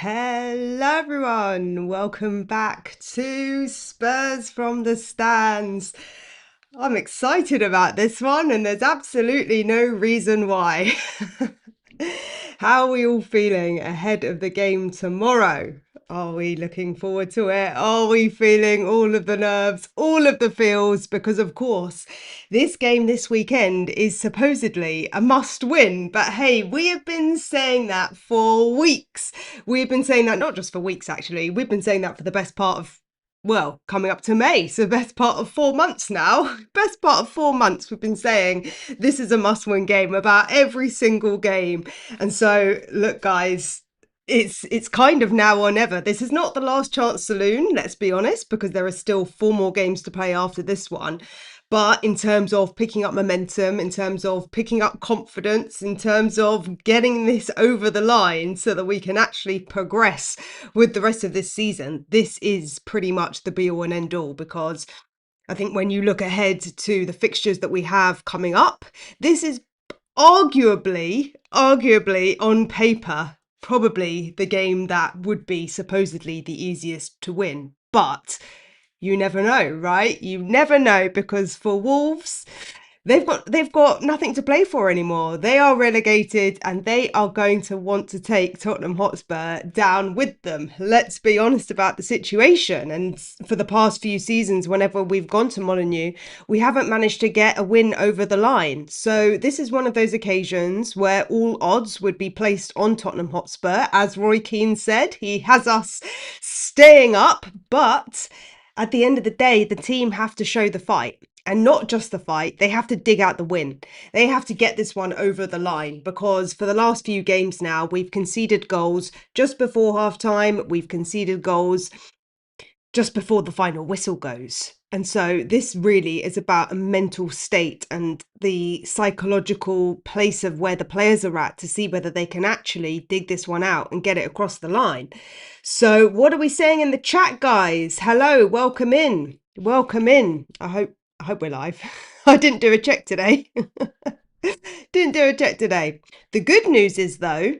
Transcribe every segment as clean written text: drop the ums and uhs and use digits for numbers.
Hello, everyone. Welcome back to Spurs from the Stands. I'm excited about this one, and there's absolutely no reason why. How are we all feeling ahead of the game tomorrow? Are we looking forward to it? Are we feeling all of the nerves, all of the feels? Because, of course, this game this weekend is supposedly a must win. But hey, we have been saying that for weeks. We've been saying that not just for weeks, actually. We've been saying that for the best part of, well, coming up to May. So, best part of 4 months now. Best part of 4 months, we've been saying this is a must win game about every single game. And so, look, guys, it's kind of now or never. This is not the last chance saloon, let's be honest, because there are still 4 more games to play after this one. But in terms of picking up momentum, in terms of picking up confidence, in terms of getting this over the line so that we can actually progress with the rest of this season, this is pretty much the be all and end all. Because I think when you look ahead to the fixtures that we have coming up, this is arguably on paper, probably the game that would be supposedly the easiest to win. But you never know, right? You never know, because for Wolves, they've got nothing to play for anymore. They are relegated and they are going to want to take Tottenham Hotspur down with them. Let's be honest about the situation. And for the past few seasons, whenever we've gone to Molineux, we haven't managed to get a win over the line. So this is one of those occasions where all odds would be placed on Tottenham Hotspur. As Roy Keane said, he has us staying up, but at the end of the day, the team have to show the fight. And not just the fight, they have to dig out the win. They have to get this one over the line, because for the last few games now, we've conceded goals just before half time. We've conceded goals just before the final whistle goes. And so this really is about a mental state and the psychological place of where the players are at to see whether they can actually dig this one out and get it across the line. So what are we saying in the chat, guys? Hello, welcome in. Welcome in. I hope we're live. I didn't do a check today. Didn't do a check today. The good news is, though,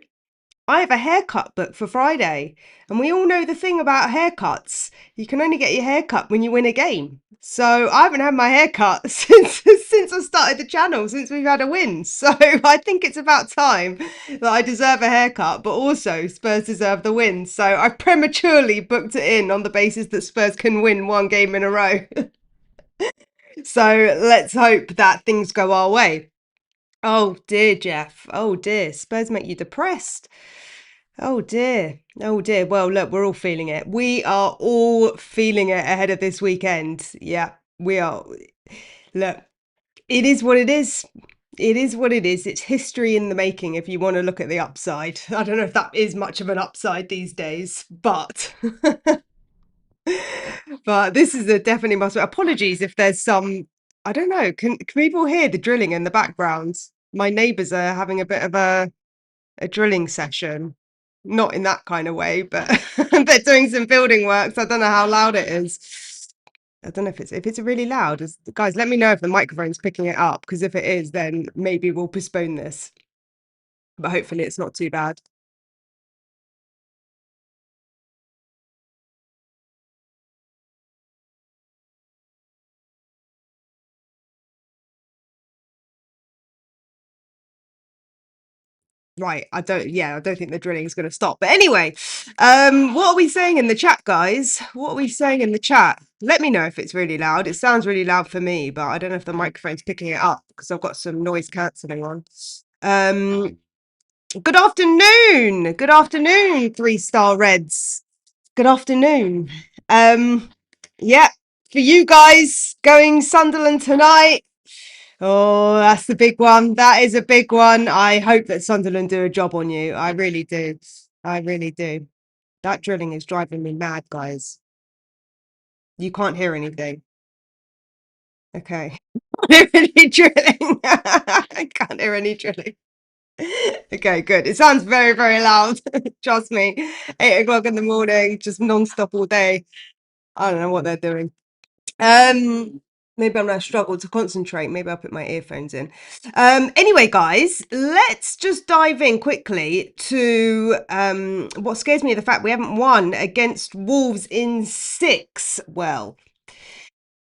I have a haircut booked for Friday, and we all know the thing about haircuts. You can only get your haircut when you win a game. So I haven't had my haircut since I started the channel, since we've had a win. So I think it's about time that I deserve a haircut, but also Spurs deserve the win. So I prematurely booked it in on the basis that Spurs can win one game in a row. So let's hope that things go our way. Oh dear, Jeff. Oh dear. Spurs make you depressed. Oh dear. Oh dear. Well, look, we're all feeling it. We are all feeling it ahead of this weekend. Yeah, we are. Look, it is what it is. It is what it is. It's history in the making if you want to look at the upside. I don't know if that is much of an upside these days, but but this is a definitely must. Apologies if there's some, I don't know, can people hear the drilling in the background? My neighbours are having a bit of a drilling session. Not in that kind of way, but they're doing some building works. I don't know how loud it is. I don't know if it's really loud. Guys, let me know if the microphone's picking it up, because if it is, then maybe we'll postpone this. But hopefully it's not too bad. Right. I don't think the drilling is going to stop. But anyway, what are we saying in the chat, guys? What are we saying in the chat? Let me know if it's really loud. It sounds really loud for me, but I don't know if the microphone's picking it up because I've got some noise cancelling on. Good afternoon. Good afternoon, 3-star Reds. Good afternoon. Yeah, for you guys going Sunderland tonight. Oh, that's the big one. That is a big one. I hope that Sunderland do a job on you. I really do. I really do. That drilling is driving me mad, guys. You can't hear anything. Okay. Can't hear any drilling. I can't hear any drilling. Okay, good. It sounds very, very loud. Trust me. 8 o'clock in the morning, just non-stop all day. I don't know what they're doing. Um, Maybe I'm gonna struggle to concentrate. Maybe I'll put my earphones in. Anyway, guys, let's just dive in quickly to what scares me, the fact we haven't won against Wolves in 6. Well,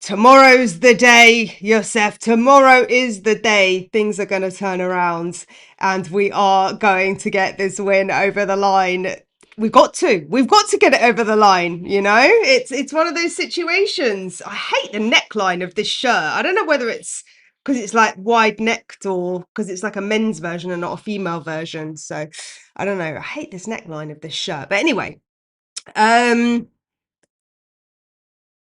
tomorrow's the day, Yosef. Tomorrow is the day things are going to turn around and we are going to get this win over the line. We've got to get it over the line, you know? It's one of those situations. I hate the neckline of this shirt. I don't know whether it's because it's like wide necked or because it's like a men's version and not a female version. So I don't know. I hate this neckline of this shirt. But anyway, um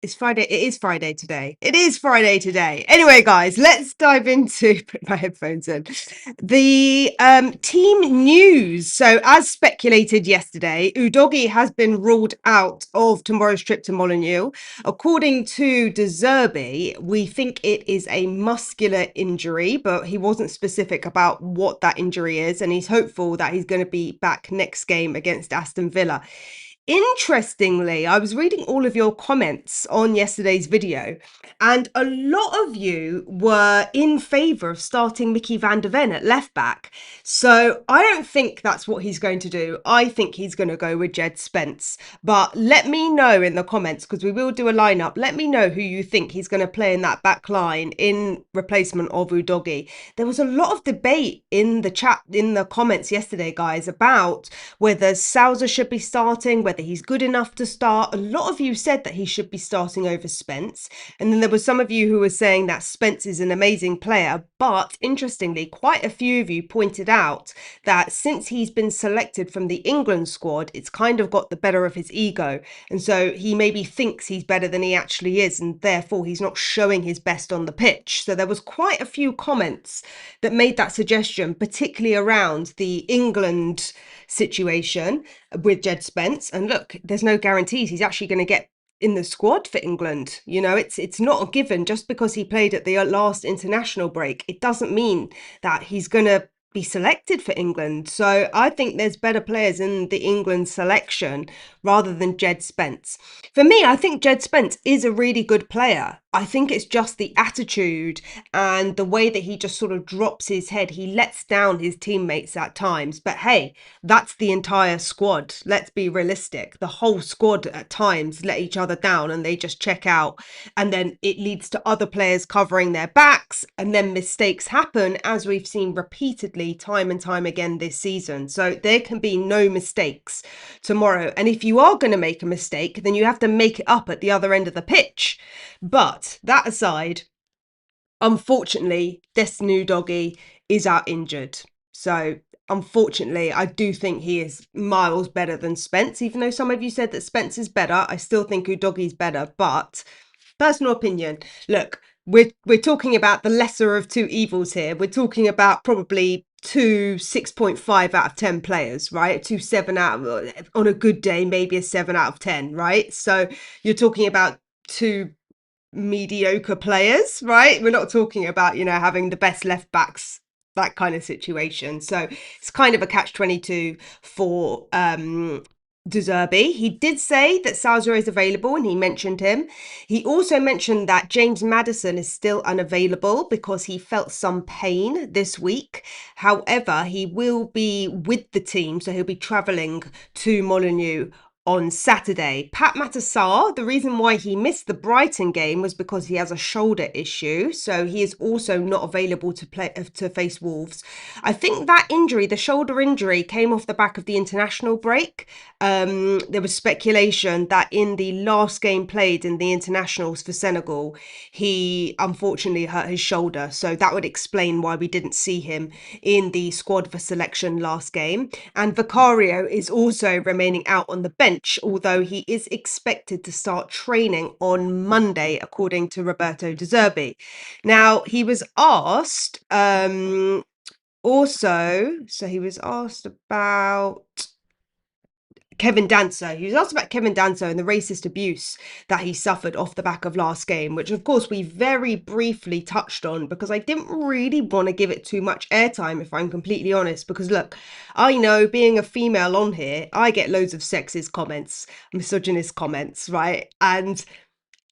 it's Friday. It is Friday today. It is Friday today. Anyway, guys, let's dive into put my headphones in. The team news. So, as speculated yesterday, Udogi has been ruled out of tomorrow's trip to Molineux. According to De Zerbi, we think it is a muscular injury, but he wasn't specific about what that injury is, and he's hopeful that he's going to be back next game against Aston Villa. Interestingly, I was reading all of your comments on yesterday's video, and a lot of you were in favour of starting Mickey van der Ven at left back. So I don't think that's what he's going to do. I think he's going to go with Jed Spence. But let me know in the comments, because we will do a lineup. Let me know who you think he's going to play in that back line in replacement of Udogi. There was a lot of debate in the chat, in the comments yesterday, guys, about whether Sousa should be starting, whether he's good enough to start. A lot of you said that he should be starting over Spence. And then there were some of you who were saying that Spence is an amazing player. But interestingly, quite a few of you pointed out that since he's been selected from the England squad, it's kind of got the better of his ego. And so he maybe thinks he's better than he actually is, and therefore he's not showing his best on the pitch. So there was quite a few comments that made that suggestion, particularly around the England situation with Jed Spence. And look, there's no guarantees he's actually going to get in the squad for England. You know, it's not a given. Just because he played at the last international break, it doesn't mean that he's going to be selected for England. So I think there's better players in the England selection rather than Jed Spence. For me, I think Jed Spence is a really good player. I think it's just the attitude and the way that he just sort of drops his head. He lets down his teammates at times. But hey, that's the entire squad. Let's be realistic. The whole squad at times let each other down and they just check out. And then it leads to other players covering their backs. And then mistakes happen, as we've seen repeatedly time and time again this season. So there can be no mistakes tomorrow. And if you are going to make a mistake, then you have to make it up at the other end of the pitch. But that aside, unfortunately, Destiny Udogi is out injured. So unfortunately, I do think he is miles better than Spence. Even though some of you said that Spence is better, I still think Udogi's better. But personal opinion, look, we're talking about the lesser of two evils here. We're talking about probably two 6.5 out of 10 players, right? Two 7 out of, on a good day, maybe a 7 out of 10, right? So you're talking about two mediocre players, right? We're not talking about, you know, having the best left backs, that kind of situation. So it's kind of a catch-22 for De Zerbi. He did say that Sousa is available and he mentioned him. He also mentioned that James Maddison is still unavailable because he felt some pain this week. However, he will be with the team, so he'll be travelling to Molineux on Saturday. Pat Matassar, the reason why he missed the Brighton game was because he has a shoulder issue, so he is also not available to play to face Wolves. I think that injury, the shoulder injury, came off the back of the international break. There was speculation that in the last game played in the internationals for Senegal, he unfortunately hurt his shoulder, so that would explain why we didn't see him in the squad for selection last game. And Vicario is also remaining out on the bench, although he is expected to start training on Monday, according to Roberto De Zerbi. Now, he was asked he was asked about Kevin Danso. He was asked about Kevin Danso and the racist abuse that he suffered off the back of last game, which of course we very briefly touched on because I didn't really want to give it too much airtime, if I'm completely honest, because look, I know being a female on here, I get loads of sexist comments, misogynist comments, right? And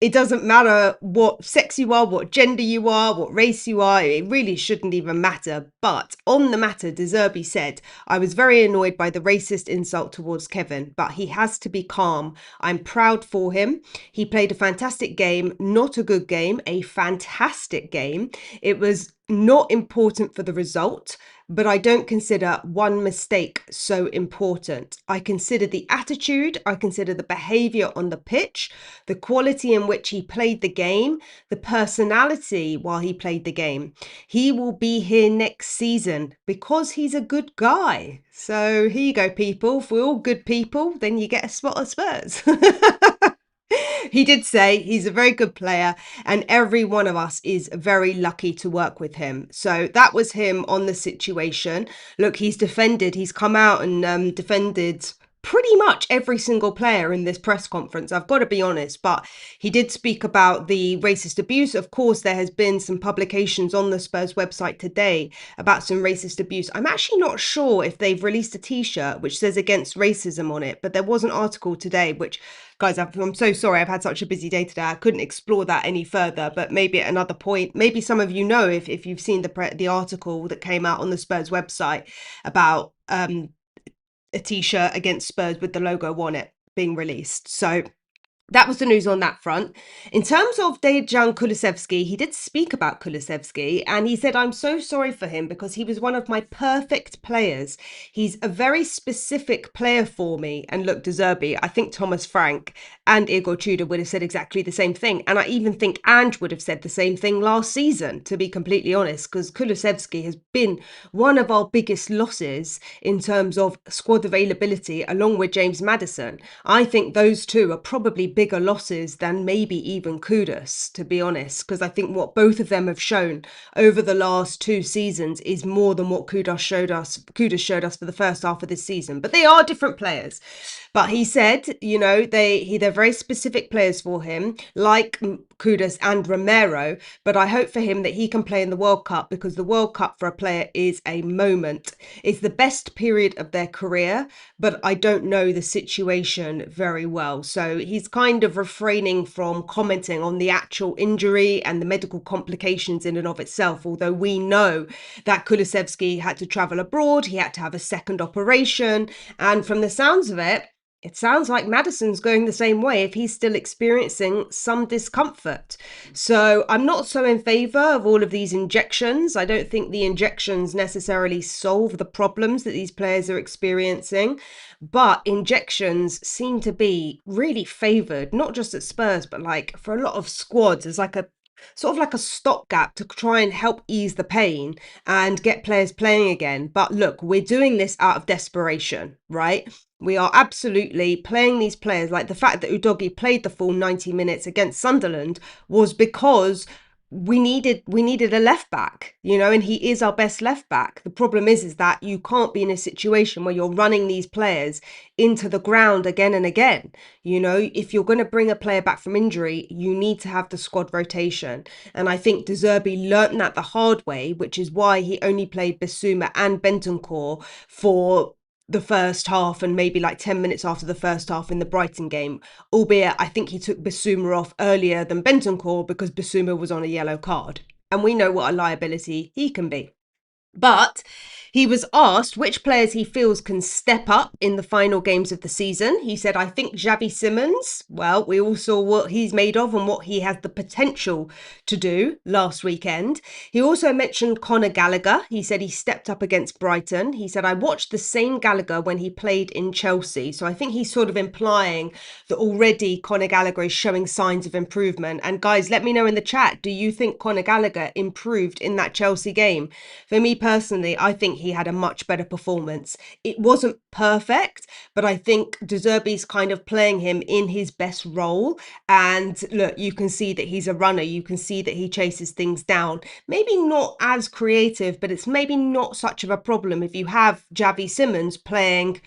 it doesn't matter what sex you are, what gender you are, what race you are. It really shouldn't even matter. But on the matter, De Zerbi said, I was very annoyed by the racist insult towards Kevin, but he has to be calm. I'm proud for him. He played a fantastic game, not a good game, a fantastic game. It was not important for the result, but I don't consider one mistake so important. I consider the attitude, I consider the behaviour on the pitch, the quality in which he played the game, the personality while he played the game. He will be here next season because he's a good guy. So here you go, people. If we're all good people, then you get a spot at Spurs. He did say he's a very good player and every one of us is very lucky to work with him. So that was him on the situation. Look, he's come out and defended pretty much every single player in this press conference. I've got to be honest, but he did speak about the racist abuse. Of course, there has been some publications on the Spurs website today about some racist abuse. I'm actually not sure if they've released a t-shirt which says against racism on it, but there was an article today which, guys, I'm so sorry. I've had such a busy day today. I couldn't explore that any further, but maybe at another point, maybe some of you know if you've seen the article that came out on the Spurs website about a t-shirt against Spurs with the logo on it being released. So that was the news on that front. In terms of Dejan Kulusevski, he did speak about Kulusevski and he said, I'm so sorry for him because he was one of my perfect players. He's a very specific player for me. And look, De Zerbi, I think Thomas Frank and Igor Tudor would have said exactly the same thing. And I even think Ange would have said the same thing last season, to be completely honest, because Kulusevski has been one of our biggest losses in terms of squad availability, along with James Maddison. I think those two are probably bigger losses than maybe even Kudus, to be honest, because I think what both of them have shown over the last 2 seasons is more than what Kudus showed us for the first half of this season. But they are different players. But he said, you know, they're very specific players for him, like Kudus and Romero. But I hope for him that he can play in the World Cup, because the World Cup for a player is a moment. It's the best period of their career, but I don't know the situation very well. So he's kind of refraining from commenting on the actual injury and the medical complications in and of itself, although we know that Kulusevski had to travel abroad, he had to have a second operation, and from the sounds of it, it sounds like Maddison's going the same way if he's still experiencing some discomfort. So I'm not so in favour of all of these injections. I don't think the injections necessarily solve the problems that these players are experiencing. But injections seem to be really favoured, not just at Spurs, but like for a lot of squads as like a sort of like a stopgap to try and help ease the pain and get players playing again. But look, we're doing this out of desperation, right? We are absolutely playing these players. Like the fact that Udogie played the full 90 minutes against Sunderland was because we needed a left back, you know, and he is our best left back. The problem is that you can't be in a situation where you're running these players into the ground again and again. You know, if you're going to bring a player back from injury, you need to have the squad rotation. And I think De Zerbi learnt that the hard way, which is why he only played Bissouma and Bentancur for the first half and maybe like 10 minutes after the first half in the Brighton game, albeit I think he took Bissouma off earlier than Bentancur because Bissouma was on a yellow card. And we know what a liability he can be. But he was asked which players he feels can step up in the final games of the season. He said, I think Xavi Simons, well, we all saw what he's made of and what he has the potential to do last weekend. He also mentioned Conor Gallagher. He said he stepped up against Brighton. He said, I watched the same Gallagher when he played in Chelsea. So I think he's sort of implying that already Conor Gallagher is showing signs of improvement. And guys, let me know in the chat, do you think Conor Gallagher improved in that Chelsea game? For me personally, I think he had a much better performance. It wasn't perfect, but I think De Zerbi's kind of playing him in his best role. And look, you can see that he's a runner. You can see that he chases things down. Maybe not as creative, but it's maybe not such of a problem if you have Xavi Simons playing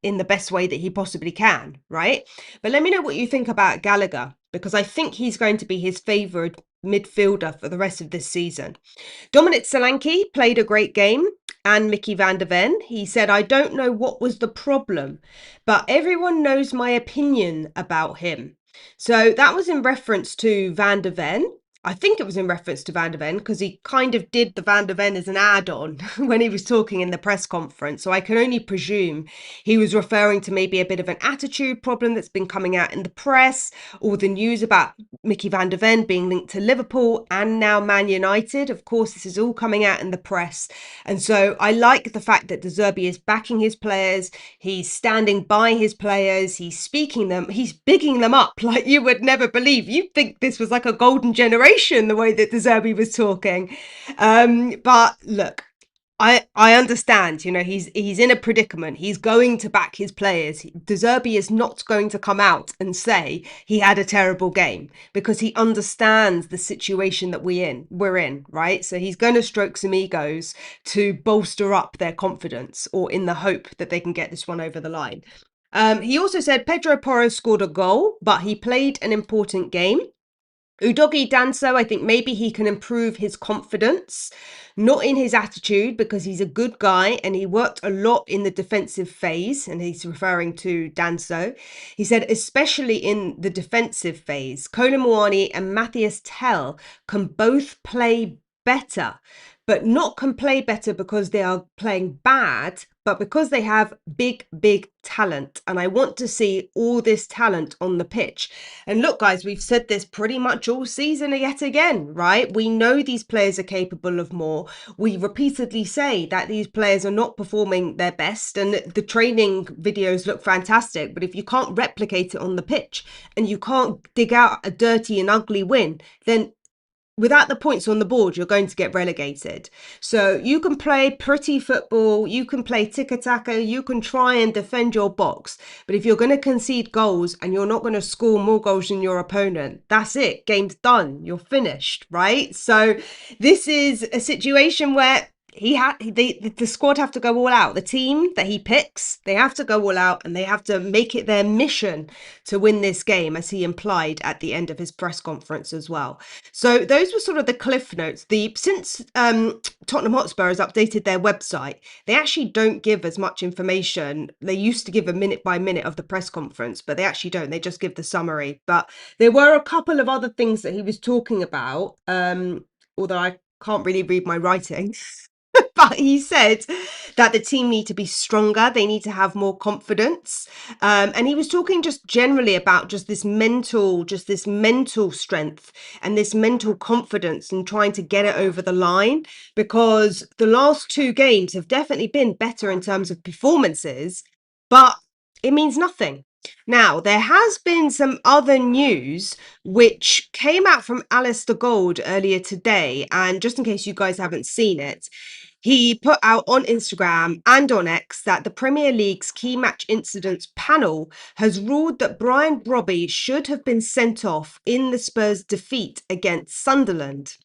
in the best way that he possibly can, right? But let me know what you think about Gallagher, because I think he's going to be his favoured midfielder for the rest of this season. Dominic Solanke played a great game, and Mickey van der Ven. He said, I don't know what was the problem, but everyone knows my opinion about him. So that was in reference to Van der Ven. I think it was in reference to Van der Ven because he kind of did the Van der Ven as an add-on when he was talking in the press conference. So I can only presume he was referring to maybe a bit of an attitude problem that's been coming out in the press, or the news about Mickey van der Ven being linked to Liverpool and now Man United. Of course, this is all coming out in the press. And so I like the fact that De Zerbi is backing his players. He's standing by his players. He's speaking them. He's bigging them up like you would never believe. You'd think this was like a golden generation, the way that De Zerbi was talking. But look, I understand, he's in a predicament. He's going to back his players. De Zerbi is not going to come out and say he had a terrible game because he understands the situation that we're in, right? So he's going to stroke some egos to bolster up their confidence, or in the hope that they can get this one over the line. He also said Pedro Porro scored a goal, but he played an important game. Udogi Danso, I think maybe he can improve his confidence, not in his attitude, because he's a good guy and he worked a lot in the defensive phase, and he's referring to Danso. He said, especially in the defensive phase, Kolo and Matthias Tell can both play better, but not can play better because they are playing bad, but because they have big talent. And I want to see all this talent on the pitch. And look, guys, we've said this pretty much all season yet again, right? We know these players are capable of more. We repeatedly say that these players are not performing their best, and the training videos look fantastic. But if you can't replicate it on the pitch and you can't dig out a dirty and ugly win, then without the points on the board, you're going to get relegated. So you can play pretty football, you can play tiki-taka, you can try and defend your box. But if you're going to concede goals and you're not going to score more goals than your opponent, that's it. Game's done. You're finished, right? So this is a situation where the squad have to go all out. The team that he picks, they have to go all out, and they have to make it their mission to win this game, as he implied at the end of his press conference as well. So those were sort of the cliff notes. Since Tottenham Hotspur has updated their website, they actually don't give as much information. They used to give a minute by minute of the press conference, but they actually don't. They just give the summary. But there were a couple of other things that he was talking about, although I can't really read my writing. But he said that the team need to be stronger. They need to have more confidence. And he was talking just generally about just this mental strength and this mental confidence and trying to get it over the line, because the last two games have definitely been better in terms of performances, but it means nothing. Now, there has been some other news which came out from Alistair Gold earlier today. And just in case you guys haven't seen it, he put out on Instagram and on X that the Premier League's key match incidents panel has ruled that Brian Brobby should have been sent off in the Spurs' defeat against Sunderland.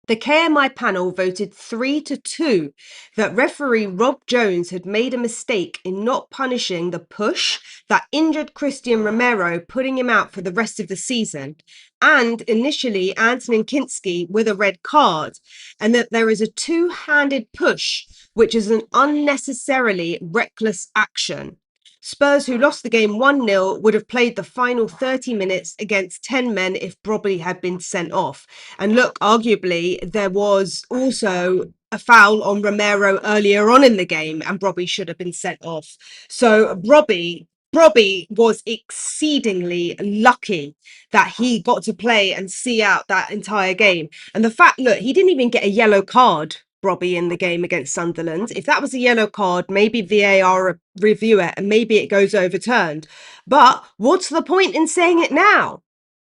The KMI panel voted 3-2 that referee Rob Jones had made a mistake in not punishing the push that injured Christian Romero, putting him out for the rest of the season, and initially Antonin Kinski with a red card, and that there is a two-handed push, which is an unnecessarily reckless action. Spurs, who lost the game 1-0, would have played the final 30 minutes against 10 men if Brobby had been sent off. And look, arguably, there was also a foul on Romero earlier on in the game, and Brobby should have been sent off. So Brobby was exceedingly lucky that he got to play and see out that entire game. And the fact, look, he didn't even get a yellow card, Brobby, in the game against Sunderland. If that was a yellow card, maybe VAR review it and maybe it goes overturned. But what's the point in saying it now?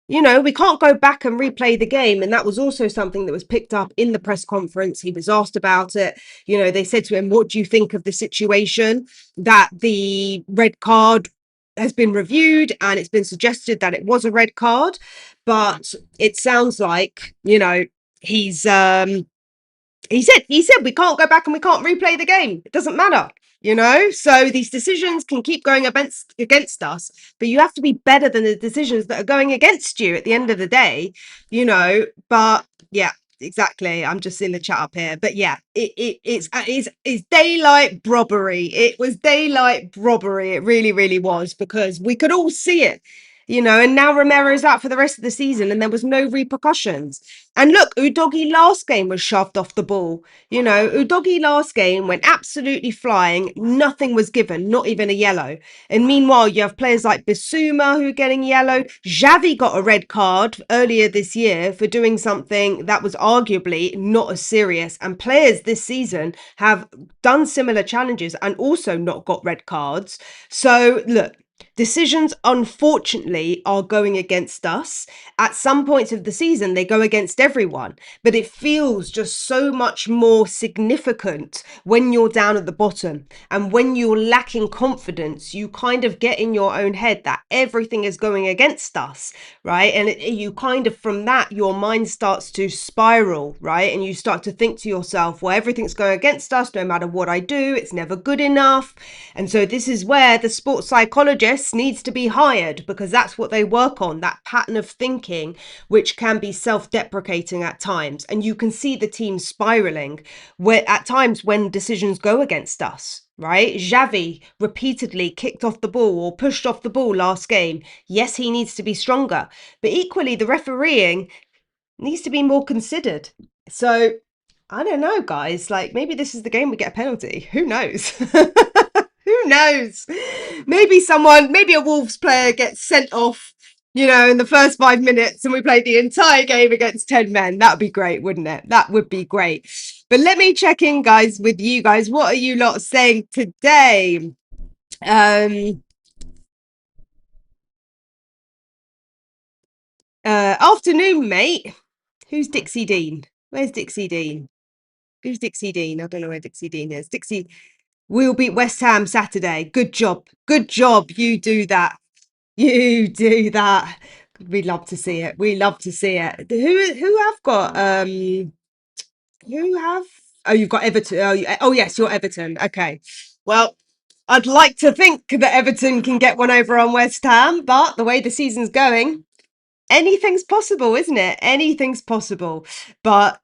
We can't go back and replay the game. And that was also something that was picked up in the press conference. He was asked about it. They said to him, what do you think of the situation that the red card has been reviewed and it's been suggested that it was a red card? But it sounds like, he said we can't go back and we can't replay the game. It doesn't matter. So these decisions can keep going against us, but you have to be better than the decisions that are going against you at the end of the day. But yeah, exactly. I'm just in the chat up here, but yeah, it's daylight robbery. It was daylight robbery. It really, really was, because we could all see it. And now Romero's out for the rest of the season, and there was no repercussions. And look, Udogi last game was shoved off the ball. Udogi last game went absolutely flying. Nothing was given, not even a yellow. And meanwhile, you have players like Bissouma who are getting yellow. Xavi got a red card earlier this year for doing something that was arguably not as serious. And players this season have done similar challenges and also not got red cards. So look, decisions, unfortunately, are going against us. At some points of the season, they go against everyone, but it feels just so much more significant when you're down at the bottom. And when you're lacking confidence, you kind of get in your own head that everything is going against us, right? And you kind of, from that, your mind starts to spiral, right? And you start to think to yourself, well, everything's going against us, no matter what I do, it's never good enough. And so this is where the sports psychologist needs to be hired, because that's what they work on, that pattern of thinking, which can be self-deprecating at times. And you can see the team spiraling where at times when decisions go against us, right? Xavi repeatedly kicked off the ball or pushed off the ball last game. Yes, he needs to be stronger, but equally the refereeing needs to be more considered. So I don't know, guys. Like, maybe this is the game we get a penalty. Who knows? Who knows? Maybe a Wolves player gets sent off, in the first 5 minutes, and we play the entire game against 10 men. That would be great, wouldn't it? That would be great. But let me check in, guys, with you guys. What are you lot saying today? Afternoon, mate. Who's Dixie Dean? Where's Dixie Dean? Who's Dixie Dean? I don't know where Dixie Dean is. Dixie, we'll beat West Ham Saturday. Good job. Good job. You do that. You do that. We love to see it. We love to see it. Who have got who have oh, you've got Everton. Oh yes, you're Everton. Okay. Well, I'd like to think that Everton can get one over on West Ham, but the way the season's going, anything's possible, isn't it? Anything's possible. But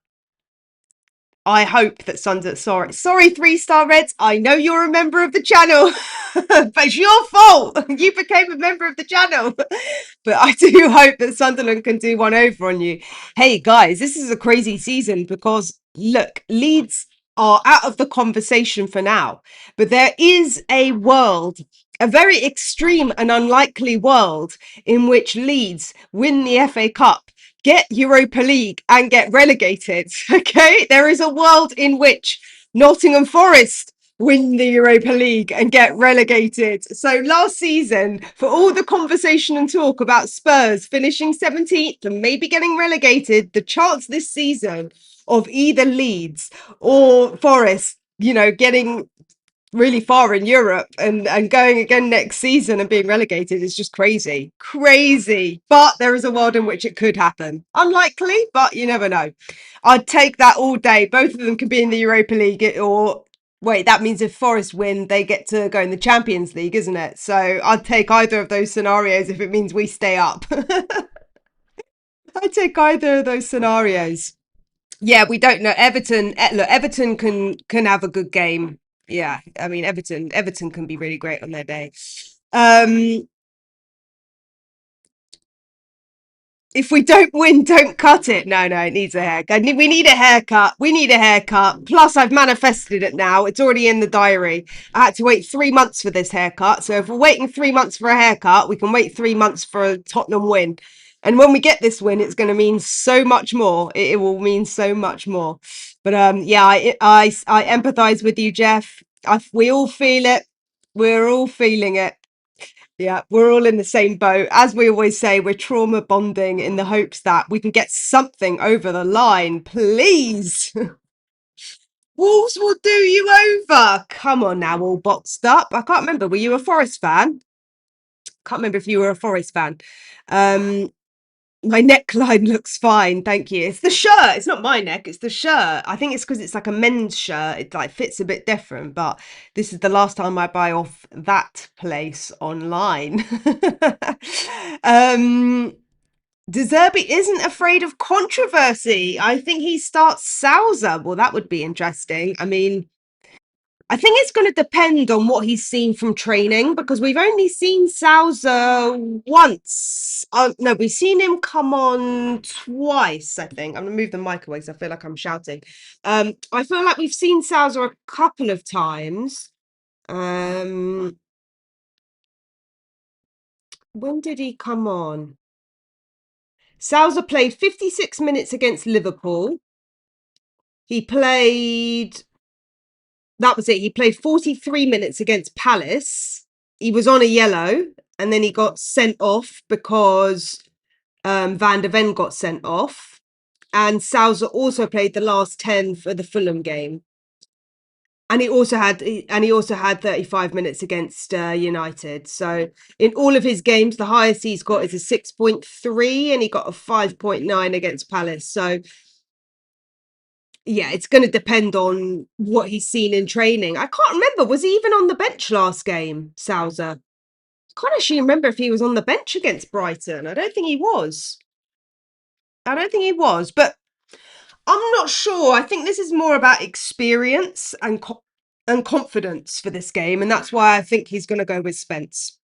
I hope that sorry, 3-star Reds. I know you're a member of the channel, but it's your fault. You became a member of the channel. But I do hope that Sunderland can do one over on you. Hey, guys, this is a crazy season because, look, Leeds are out of the conversation for now. But there is a world, a very extreme and unlikely world, in which Leeds win the FA Cup, get Europa League, and get relegated. Okay, there is a world in which Nottingham Forest win the Europa League and get relegated. So last season, for all the conversation and talk about Spurs finishing 17th and maybe getting relegated, the chance this season of either Leeds or Forest, getting really far in Europe and going again next season and being relegated is just crazy. But there is a world in which it could happen. Unlikely, but you never know. I'd take that all day. Both of them could be in the Europa League, or wait, that means if Forest win, they get to go in the Champions League, isn't it? So I'd take either of those scenarios if it means we stay up. I'd take either of those scenarios. Yeah, we don't know. Look, Everton can have a good game. Yeah, I mean Everton can be really great on their day. Um, if we don't win, don't cut it. No, it needs a haircut. We need a haircut. We need a haircut. Plus, I've manifested it now. It's already in the diary. I had to wait 3 months for this haircut. So if we're waiting 3 months for a haircut, we can wait 3 months for a Tottenham win. And when we get this win, it's going to mean so much more. It will mean so much more. But yeah, I empathize with you, Jeff. We all feel it. We're all feeling it. Yeah, we're all in the same boat. As we always say, we're trauma bonding in the hopes that we can get something over the line. Please. Wolves will do you over. Come on now, all boxed up. I can't remember. Were you a Forest fan? Can't remember if you were a Forest fan. My neckline looks fine, thank you. It's the shirt. It's not my neck. It's the shirt. I think it's because it's like a men's shirt. It like fits a bit different. But this is the last time I buy off that place online. um, De Zerbi isn't afraid of controversy. I think he starts Sousa. Well, that would be interesting. I mean, I think it's going to depend on what he's seen from training because we've only seen Sousa once. No, we've seen him come on twice, I think. I'm going to move the mic away because I feel like I'm shouting. I feel like we've seen Sousa a couple of times. When did he come on? Sousa played 56 minutes against Liverpool. He played, that was it. He played 43 minutes against Palace. He was on a yellow and then he got sent off because Van der Ven got sent off. And Sousa also played the last 10 for the Fulham game. And he also had 35 minutes against United. So in all of his games, the highest he's got is a 6.3 and he got a 5.9 against Palace. So yeah, it's going to depend on what he's seen in training. I can't remember. Was he even on the bench last game, Sousa? I can't actually remember if he was on the bench against Brighton. I don't think he was. I don't think he was, but I'm not sure. I think this is more about experience and confidence for this game, and that's why I think he's going to go with Spence.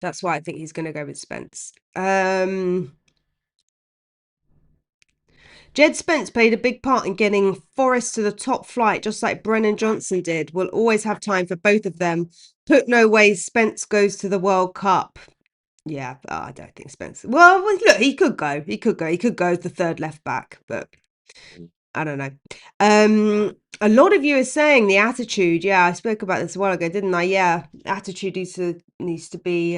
That's why I think he's going to go with Spence. Jed Spence played a big part in getting Forest to the top flight, just like Brennan Johnson did. We'll always have time for both of them. Put no way Spence goes to the World Cup. Yeah, I don't think Spence. Well, look, he could go. He could go. He could go as the third left back, but I don't know. A lot of you are saying the attitude. Yeah, I spoke about this a while ago, didn't I? Yeah, attitude needs to be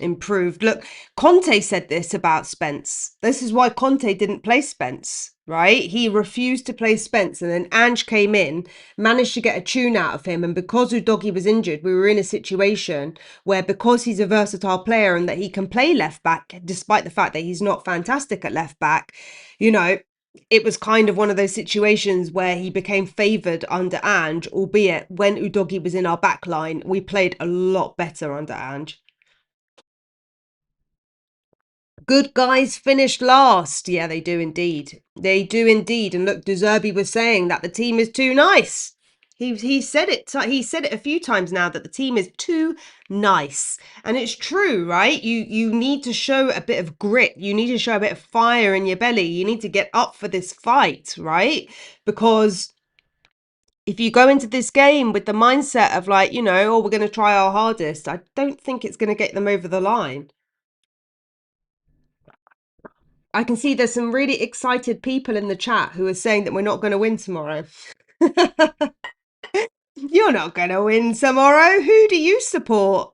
improved. Look, Conte said this about Spence. This is why Conte didn't play Spence, right? He refused to play Spence, and then Ange came in, managed to get a tune out of him, and because Udogie was injured, we were in a situation where because he's a versatile player and that he can play left back, despite the fact that he's not fantastic at left back, you know, it was kind of one of those situations where he became favoured under Ange, albeit when Udogie was in our back line, we played a lot better under Ange. Good guys finish last. Yeah, they do indeed. They do indeed. And look, De Zerbi was saying that the team is too nice. He said it. He said it a few times now that the team is too nice, and it's true, right? You need to show a bit of grit. You need to show a bit of fire in your belly. You need to get up for this fight, right? Because if you go into this game with the mindset of like, oh, we're going to try our hardest, I don't think it's going to get them over the line. I can see there's some really excited people in the chat who are saying that we're not going to win tomorrow. You're not going to win tomorrow. Who do you support?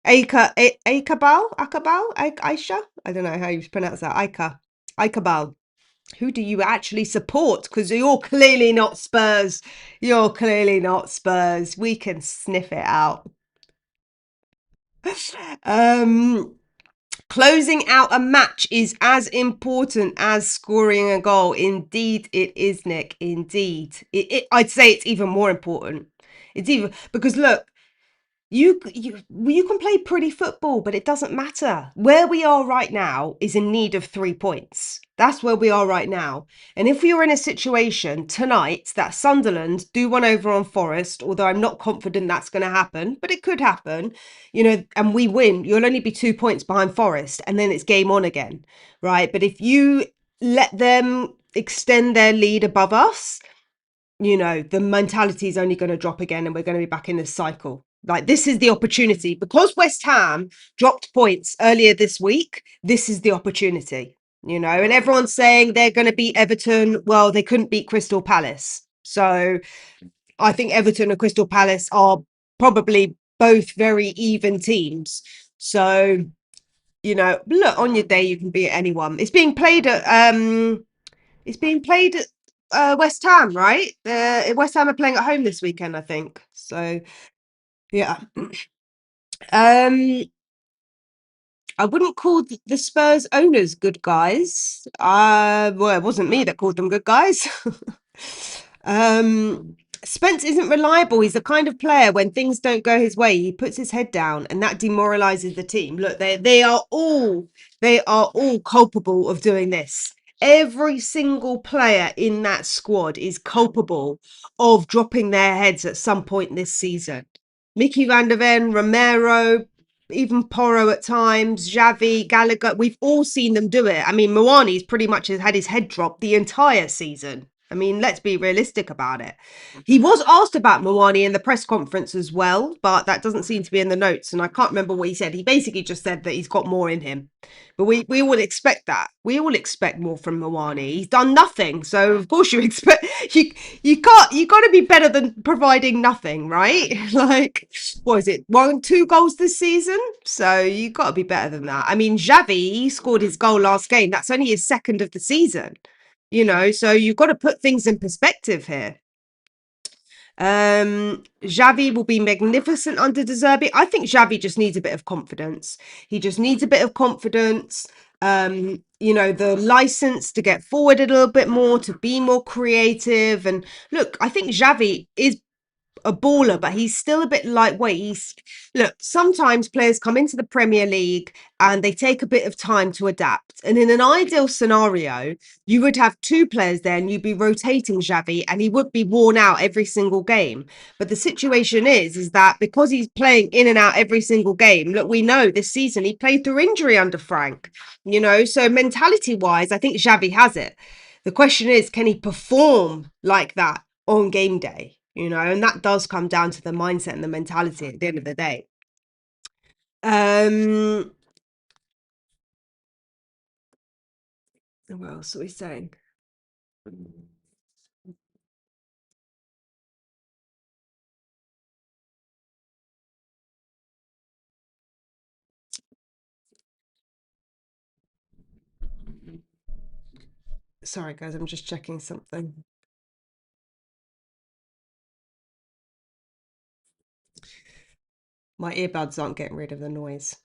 Akabal? Aisha? I don't know how you pronounce that. Aikabal. Who do you actually support? Because you're clearly not Spurs. You're clearly not Spurs. We can sniff it out. Closing out a match is as important as scoring a goal. Indeed, it is, Nick. Indeed. I'd say it's even more important. It's even because look, you can play pretty football, but it doesn't matter. Where we are right now is in need of 3 points. That's where we are right now. And if we were in a situation tonight that Sunderland do one over on Forest, although I'm not confident that's going to happen, but it could happen, and we win, you'll only be 2 points behind Forest, and then it's game on again, right? But if you let them extend their lead above us, the mentality is only going to drop again and we're going to be back in this cycle. Like, this is the opportunity. Because West Ham dropped points earlier this week, this is the opportunity, and everyone's saying they're going to beat Everton. Well, they couldn't beat Crystal Palace. So I think Everton and Crystal Palace are probably both very even teams. So, look, on your day, you can beat anyone. It's being played at West Ham, right? West Ham are playing at home this weekend, I think. So, yeah. I wouldn't call the Spurs owners good guys. Well, it wasn't me that called them good guys. um, Spence isn't reliable. He's the kind of player when things don't go his way, he puts his head down, and that demoralizes the team. Look, they are all culpable of doing this. Every single player in that squad is culpable of dropping their heads at some point this season. Mickey Van der Ven, Romero, even Porro at times, Xavi, Gallagher, we've all seen them do it. I mean, Moani's pretty much has had his head dropped the entire season. I mean, let's be realistic about it. He was asked about Moani in the press conference as well, but that doesn't seem to be in the notes. And I can't remember what he said. He basically just said that he's got more in him. But we all expect that. We all expect more from Moani. He's done nothing. So of course you expect you got to be better than providing nothing, right? Like, what is it? 2 goals this season? So you got to be better than that. I mean, Xavi, he scored his goal last game. That's only his second of the season. So you've got to put things in perspective here. Xavi will be magnificent under De Zerbi. I think Xavi just needs a bit of confidence. He just needs a bit of confidence. The license to get forward a little bit more, to be more creative. And look, I think Xavi is a baller, but he's still a bit lightweight. Look, sometimes players come into the Premier League and they take a bit of time to adapt. And in an ideal scenario, you would have 2 players there and you'd be rotating Xavi and he would be worn out every single game. But the situation is that because he's playing in and out every single game, look, we know this season he played through injury under Frank, so mentality wise, I think Xavi has it. The question is, can he perform like that on game day? And that does come down to the mindset and the mentality at the end of the day. What else are we saying? Sorry, guys, I'm just checking something. My earbuds aren't getting rid of the noise.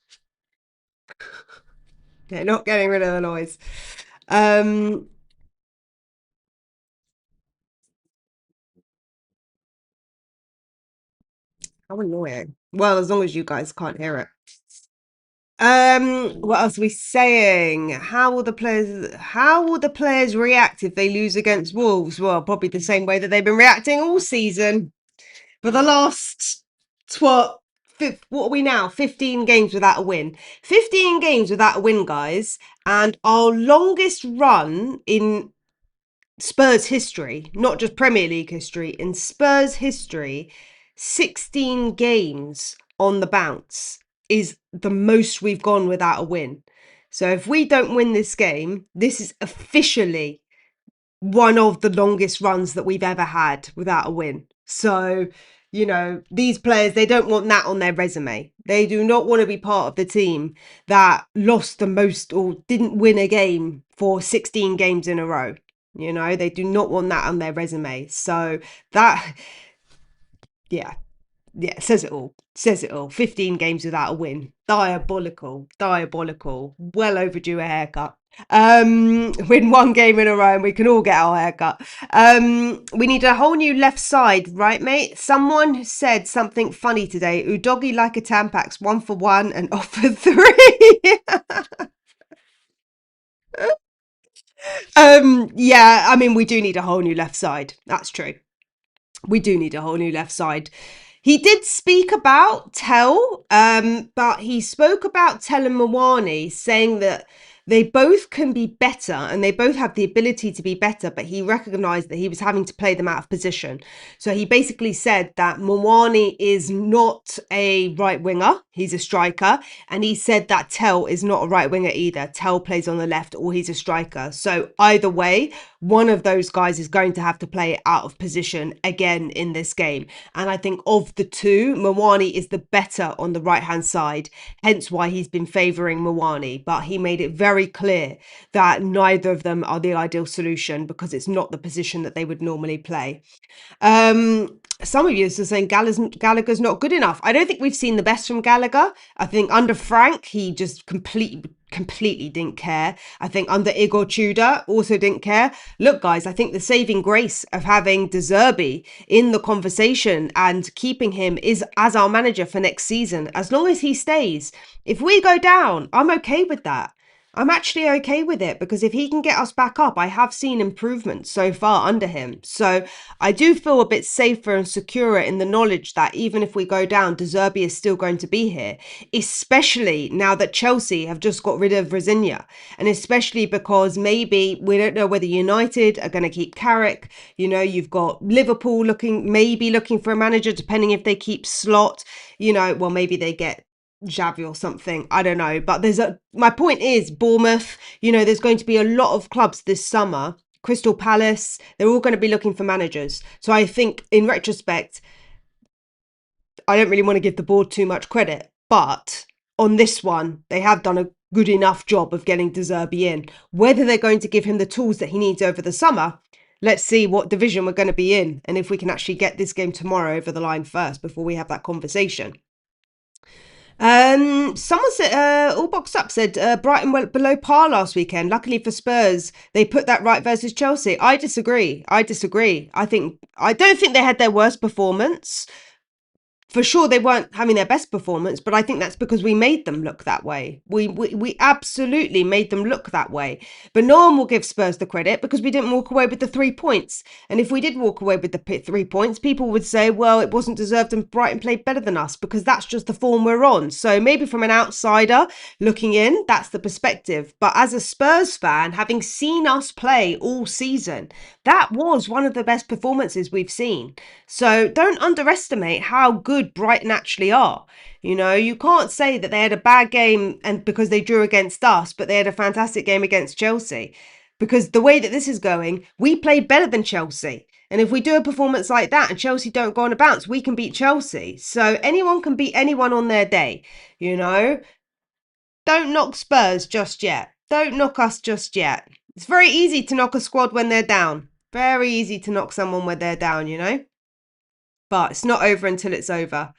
They're not getting rid of the noise. How annoying. Well, as long as you guys can't hear it. What else are we saying? How will the players react if they lose against Wolves? Well, probably the same way that they've been reacting all season. For the last what are we now? 15 games without a win. 15 games without a win, guys. And our longest run in Spurs history, not just Premier League history, in Spurs history, 16 games on the bounce is the most we've gone without a win. So if we don't win this game, this is officially one of the longest runs that we've ever had without a win. So, these players, they don't want that on their resume. They do not want to be part of the team that lost the most or didn't win a game for 16 games in a row. They do not want that on their resume. So that, yeah, says it all. Says it all. 15 games without a win. Diabolical. Well overdue a haircut. Win 1 game in a row and we can all get our haircut. We need a whole new left side, right, mate? Someone said something funny today. Udogi like a Tampax, 1 for 1 and off for 3. Yeah, I mean, we do need a whole new left side. That's true. We do need a whole new left side. He did speak about Tell, but he spoke about Tell and Mawani, saying that they both can be better and they both have the ability to be better, but he recognized that he was having to play them out of position. So he basically said that Mawani is not a right winger, he's a striker. And he said that Tell is not a right winger either. Tell plays on the left or he's a striker. So either way, one of those guys is going to have to play out of position again in this game. And I think of the two, Mawani is the better on the right-hand side, hence why he's been favouring Mawani. But he made it very clear that neither of them are the ideal solution because it's not the position that they would normally play. some of you are saying Gallagher's not good enough. I don't think we've seen the best from Gallagher. I think under Frank, he just completely didn't care. I think under Igor Tudor also didn't care. Look, guys, I think the saving grace of having De Zerbi in the conversation and keeping him is as our manager for next season. As long as he stays, if we go down, I'm okay with that. I'm actually okay with it because if he can get us back up, I have seen improvements so far under him. So I do feel a bit safer and secure in the knowledge that even if we go down, De Zerbi is still going to be here, especially now that Chelsea have just got rid of Rosinya. And especially because maybe we don't know whether United are going to keep Carrick. You know, you've got Liverpool maybe looking for a manager, depending if they keep Slot, well, maybe they get Xavi or something. I don't know. But my point is Bournemouth, there's going to be a lot of clubs this summer. Crystal Palace, they're all going to be looking for managers. So I think in retrospect, I don't really want to give the board too much credit. But on this one, they have done a good enough job of getting De Zerbi in. Whether they're going to give him the tools that he needs over the summer, let's see what division we're going to be in. And if we can actually get this game tomorrow over the line first before we have that conversation. Someone said, all boxed up said, Brighton went below par last weekend. Luckily for Spurs, they put that right versus Chelsea. I disagree. I don't think they had their worst performance. For sure, they weren't having their best performance, but I think that's because we made them look that way. We absolutely made them look that way. But no one will give Spurs the credit because we didn't walk away with the 3 points. And if we did walk away with the 3 points, people would say, well, it wasn't deserved and Brighton played better than us because that's just the form we're on. So maybe from an outsider looking in, that's the perspective. But as a Spurs fan, having seen us play all season, that was one of the best performances we've seen. So don't underestimate how good Brighton actually are. You can't say that they had a bad game and because they drew against us, but they had a fantastic game against Chelsea. Because the way that this is going, we played better than Chelsea. And if we do a performance like that and Chelsea don't go on a bounce, we can beat Chelsea. So anyone can beat anyone on their day, Don't knock Spurs just yet. Don't knock us just yet. It's very easy to knock a squad when they're down. Very easy to knock someone when they're down, But it's not over until it's over.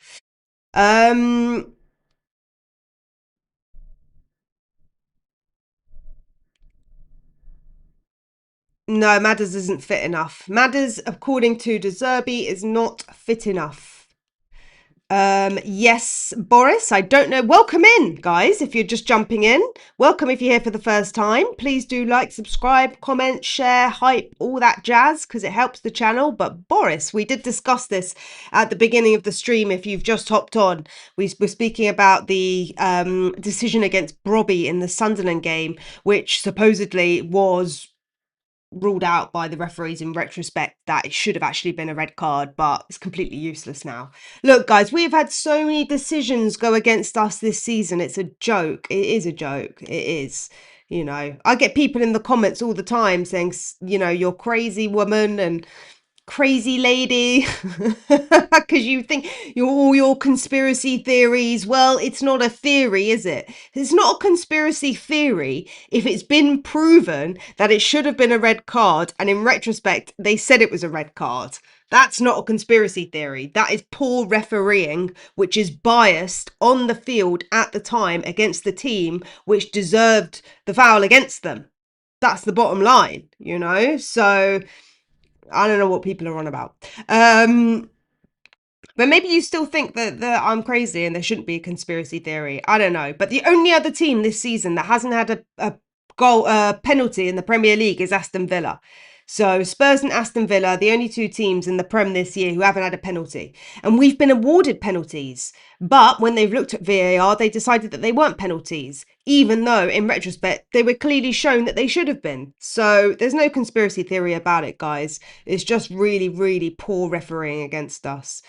No, Madders isn't fit enough. Madders, according to De Zerbi, is not fit enough. Yes, Boris, I don't know. Welcome in, guys, if you're just jumping in. Welcome if you're here for the first time. Please do like, subscribe, comment, share, hype, all that jazz, because it helps the channel. But Boris, we did discuss this at the beginning of the stream. If you've just hopped on, we were speaking about the decision against Brobby in the Sunderland game, which supposedly was ruled out by the referees in retrospect that it should have actually been a red card, but it's completely useless now. Look, guys, we've had so many decisions go against us this season. It's a joke. It is a joke. It is. I get people in the comments all the time saying, you're crazy woman and crazy lady because you think all your conspiracy theories. Well, it's not a theory, is it? It's not a conspiracy theory if it's been proven that it should have been a red card and in retrospect they said it was a red card. That's not a conspiracy theory. That is poor refereeing, which is biased on the field at the time against the team which deserved the foul against them. That's the bottom line, so I don't know what people are on about. But maybe you still think that I'm crazy and there shouldn't be a conspiracy theory. I don't know. But the only other team this season that hasn't had a goal penalty in the Premier League is Aston Villa. So Spurs and Aston Villa, the only two teams in the Prem this year who haven't had a penalty. And we've been awarded penalties. But when they've looked at VAR, they decided that they weren't penalties, even though in retrospect, they were clearly shown that they should have been. So there's no conspiracy theory about it, guys. It's just really, really poor refereeing against us.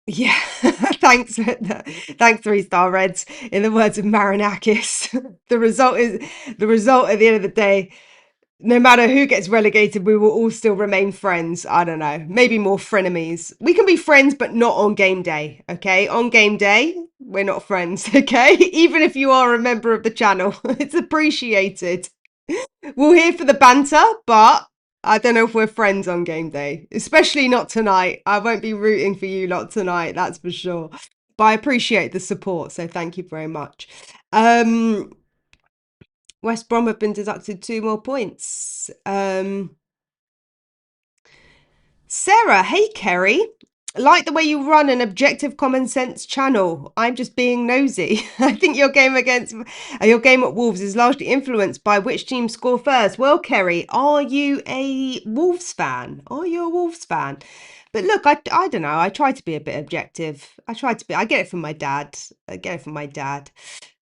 Yeah, thanks, 3-star Reds. In the words of Marinakis, the result at the end of the day. No matter who gets relegated, we will all still remain friends. I don't know, maybe more frenemies. We can be friends, but not on game day. Okay, on game day, we're not friends. Okay, even if you are a member of the channel, it's appreciated. We're here for the banter, but I don't know if we're friends on game day, especially not tonight. I won't be rooting for you lot tonight, that's for sure. But I appreciate the support, so thank you very much. Um, West Brom have been deducted 2 more points. Sarah, hey Kerry. Like the way you run an objective common sense channel. I'm just being nosy. I think your game at Wolves is largely influenced by which team score first. Well, Kerry, are you a Wolves fan? Are you a Wolves fan? But look, I don't know. I try to be a bit objective. I get it from my dad. I get it from my dad.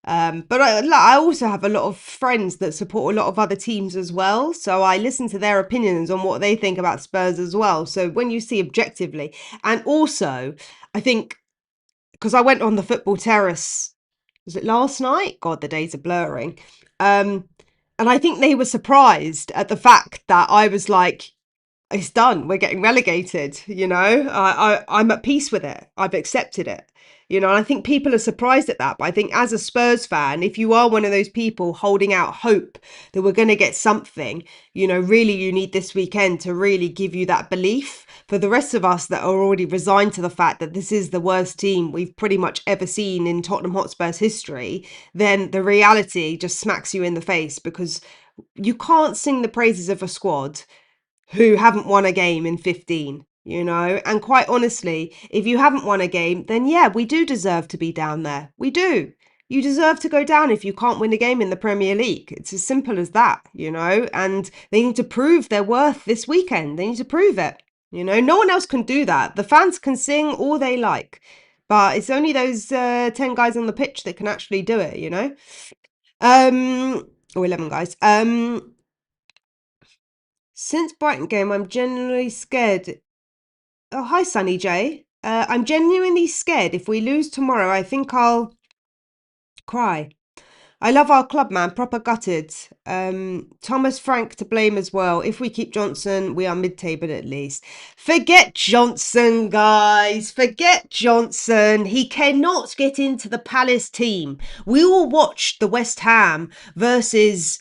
But I also have a lot of friends that support a lot of other teams as well. So I listen to their opinions on what they think about Spurs as well. So when you see objectively, and also I think because I went on the football terrace, was it last night? God, the days are blurring. Um, and I think they were surprised at the fact that I was like, it's done. We're getting relegated. I'm at peace with it. I've accepted it. And I think people are surprised at that. But I think as a Spurs fan, if you are one of those people holding out hope that we're going to get something, really you need this weekend to really give you that belief. For the rest of us that are already resigned to the fact that this is the worst team we've pretty much ever seen in Tottenham Hotspur's history, then the reality just smacks you in the face because you can't sing the praises of a squad who haven't won a game in 15, And quite honestly, if you haven't won a game, then yeah, we do deserve to be down there. We do. You deserve to go down if you can't win a game in the Premier League. It's as simple as that, And they need to prove their worth this weekend. They need to prove it. No one else can do that. The fans can sing all they like, but it's only those 10 guys on the pitch that can actually do it, or 11 guys. Since Brighton game, I'm genuinely scared. Oh, hi, Sunny J. I'm genuinely scared. If we lose tomorrow, I think I'll cry. I love our club, man. Proper gutted. Thomas Frank to blame as well. If we keep Johnson, we are mid-table at least. Forget Johnson, guys. Forget Johnson. He cannot get into the Palace team. We all watched the West Ham versus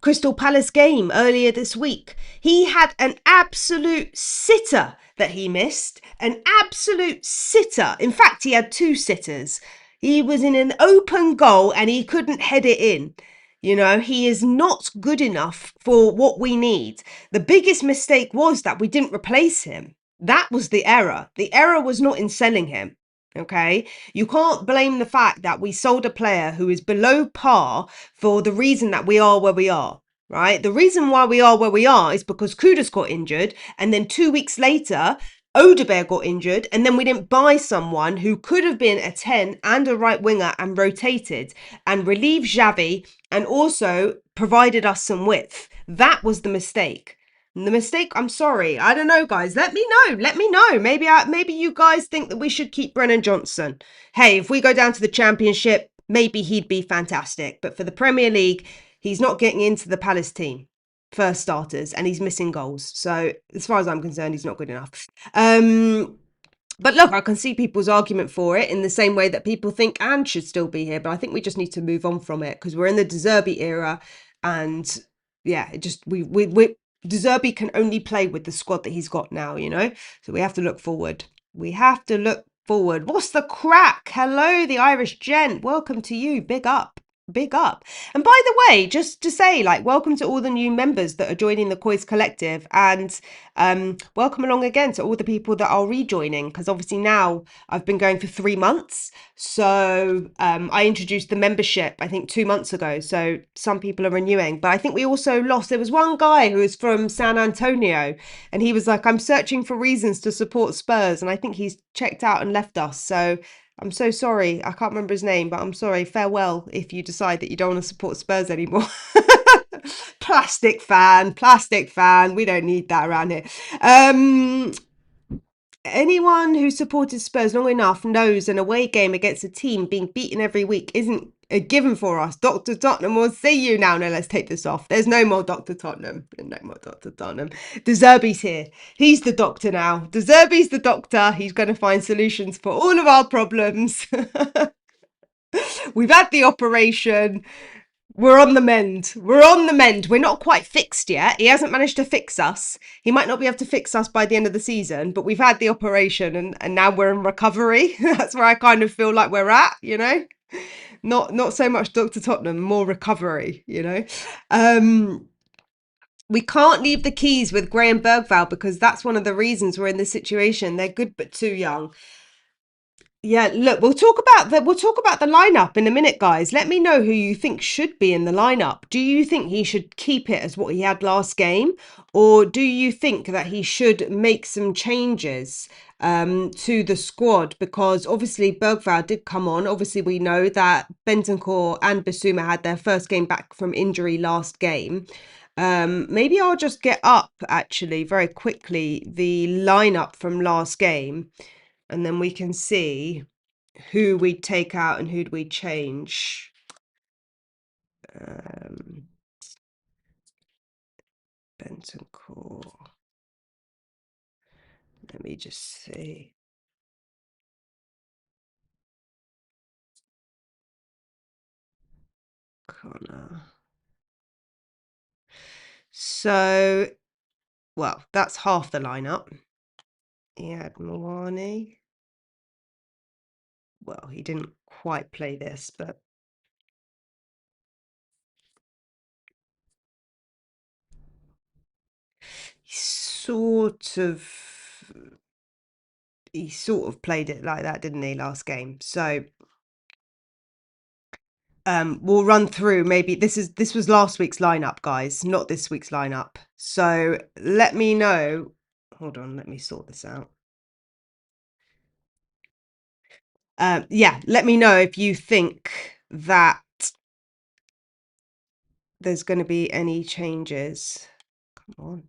Crystal Palace game earlier this week. He had an absolute sitter that he missed. An absolute sitter. In fact, he had two sitters. He was in an open goal and he couldn't head it in. He is not good enough for what we need. The biggest mistake was that we didn't replace him. That was the error. The error was not in selling him. Okay, you can't blame the fact that we sold a player who is below par for the reason that we are where we are, right? The reason why we are where we are is because Kudus got injured, and then 2 weeks later, Odegaard got injured, and then we didn't buy someone who could have been a 10 and a right winger and rotated and relieved Xavi and also provided us some width. That was the mistake. The mistake, I'm sorry. I don't know, guys. Let me know. Let me know. Maybe you guys think that we should keep Brennan Johnson. Hey, if we go down to the Championship, maybe he'd be fantastic. But for the Premier League, he's not getting into the Palace team. First starters, and he's missing goals. So as far as I'm concerned, he's not good enough. But look, I can see people's argument for it in the same way that people think Anne should still be here. But I think we just need to move on from it because we're in the De Zerbi era, and yeah, it just we De Zerbi can only play with the squad that he's got now, So we have to look forward. We have to look forward. What's the crack? Hello, the Irish gent. Welcome to you. Big up. Big up. And by the way, just to say, welcome to all the new members that are joining the COYS collective, and welcome along again to all the people that are rejoining, because obviously now I've been going for 3 months. So I introduced the membership, I think 2 months ago. So some people are renewing, but I think we also lost. There was one guy who was from San Antonio, and he was like, I'm searching for reasons to support Spurs. And I think he's checked out and left us. So I'm so sorry. I can't remember his name, but I'm sorry. Farewell if you decide that you don't want to support Spurs anymore. Plastic fan. We don't need that around here. Anyone who supported Spurs long enough knows an away game against a team being beaten every week isn't a given for us. Dr. Tottenham will see you now. No, let's take this off. There's no more Dr. Tottenham. No more Dr. Tottenham. De Zerbi's here. He's the doctor now. De Zerbi's the doctor. He's going to find solutions for all of our problems. We've had the operation. We're on the mend. We're on the mend. We're not quite fixed yet. He hasn't managed to fix us. He might not be able to fix us by the end of the season, but we've had the operation and now we're in recovery. That's where I kind of feel like we're at, you know? Not so much Dr. Tottenham, more recovery, you know? Um, we can't leave the keys with Graham Bergval because that's one of the reasons we're in this situation. They're good but too young. Yeah, look, we'll talk about the lineup in a minute, guys. Let me know who you think should be in the lineup. Do you think he should keep it as what he had last game, or do you think that he should make some changes to the squad? Because obviously Bergvall did come on. Obviously, we know that Bentancur and Basuma had their first game back from injury last game. Maybe I'll just get up actually very quickly the lineup from last game and then we can see who we'd take out and who'd we change. Bentancur. Let me just see. Connor. So, well, that's half the lineup. He had Mawani. Well, he didn't quite play this, but he sort of played it like that, didn't he, last game? So we'll run through maybe this was last week's lineup, guys, not this week's lineup. So let me know. Hold on, let me sort this out. Yeah, let me know if you think that there's going to be any changes. Come on.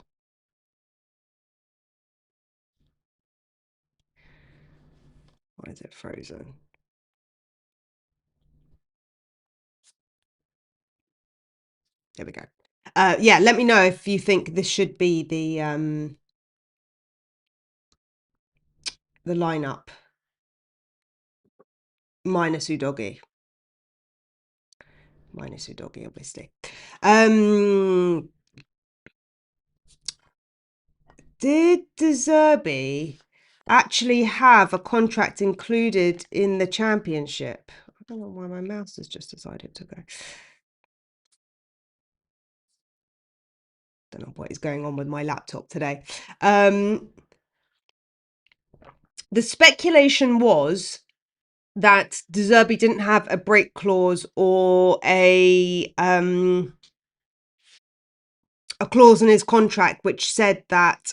Why is it frozen? There we go. Yeah, let me know if you think this should be the lineup minus Udogi. Minus Udogi, obviously. Did De Zerbi actually have a contract included in the championship? I don't know why my mouse has just decided to go. Don't know what is going on with my laptop today. The speculation was that De Zerbi didn't have a break clause or a clause in his contract which said that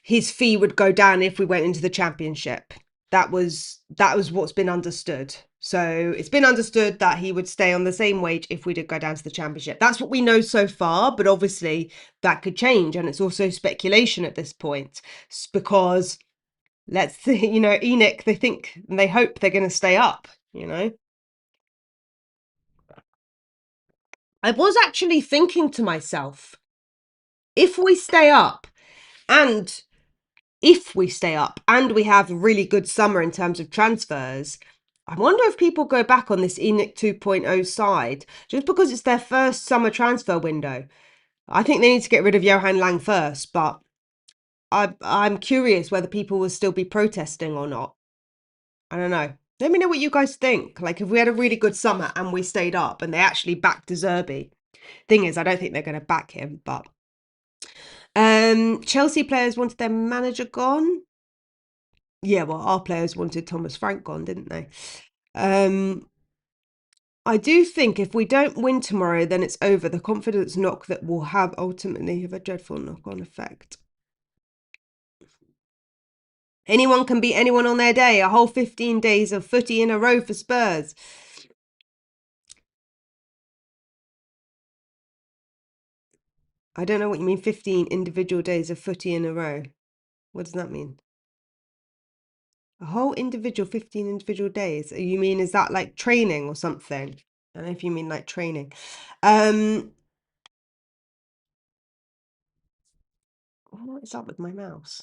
his fee would go down if we went into the championship. That was what's been understood. So it's been understood that he would stay on the same wage if we did go down to the championship. That's what we know so far, but obviously that could change, and it's also speculation at this point because let's see, you know, Enoch, they think and they hope they're going to stay up, you know. I was actually thinking to myself, if we stay up and if we stay up and we have a really good summer in terms of transfers, I wonder if people go back on this Enoch 2.0 side just because it's their first summer transfer window. I think they need to get rid of Johan Lang first, but I'm curious whether people will still be protesting or not. I don't know. Let me know what you guys think. Like, if we had a really good summer and we stayed up and they actually backed De Zerbi. Thing is, I don't think they're going to back him, but Chelsea players wanted their manager gone. Yeah, well, our players wanted Thomas Frank gone, didn't they? I do think if we don't win tomorrow, then it's over. The confidence knock that will ultimately have a dreadful knock-on effect. Anyone can beat anyone on their day. A whole 15 days of footy in a row for Spurs. I don't know what you mean, 15 individual days of footy in a row. What does that mean? A whole individual, 15 individual days. You mean, is that like training or something? I don't know if you mean like training. What is up with my mouse?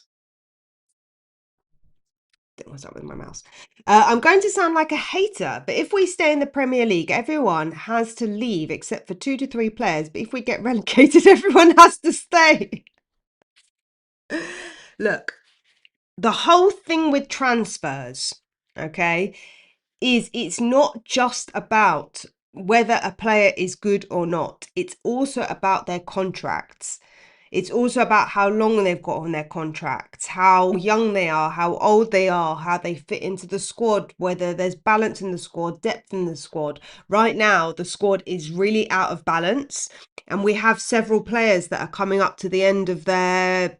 What's up with my mouse? I'm going to sound like a hater, but if we stay in the Premier League, everyone has to leave except for 2 to 3 players. But if we get relegated, everyone has to stay. Look, the whole thing with transfers, okay, is it's not just about whether a player is good or not. It's also about their contracts. It's also about how long they've got on their contracts, how young they are, how old they are, how they fit into the squad, whether there's balance in the squad, depth in the squad. Right now, the squad is really out of balance, and we have several players that are coming up to the end of their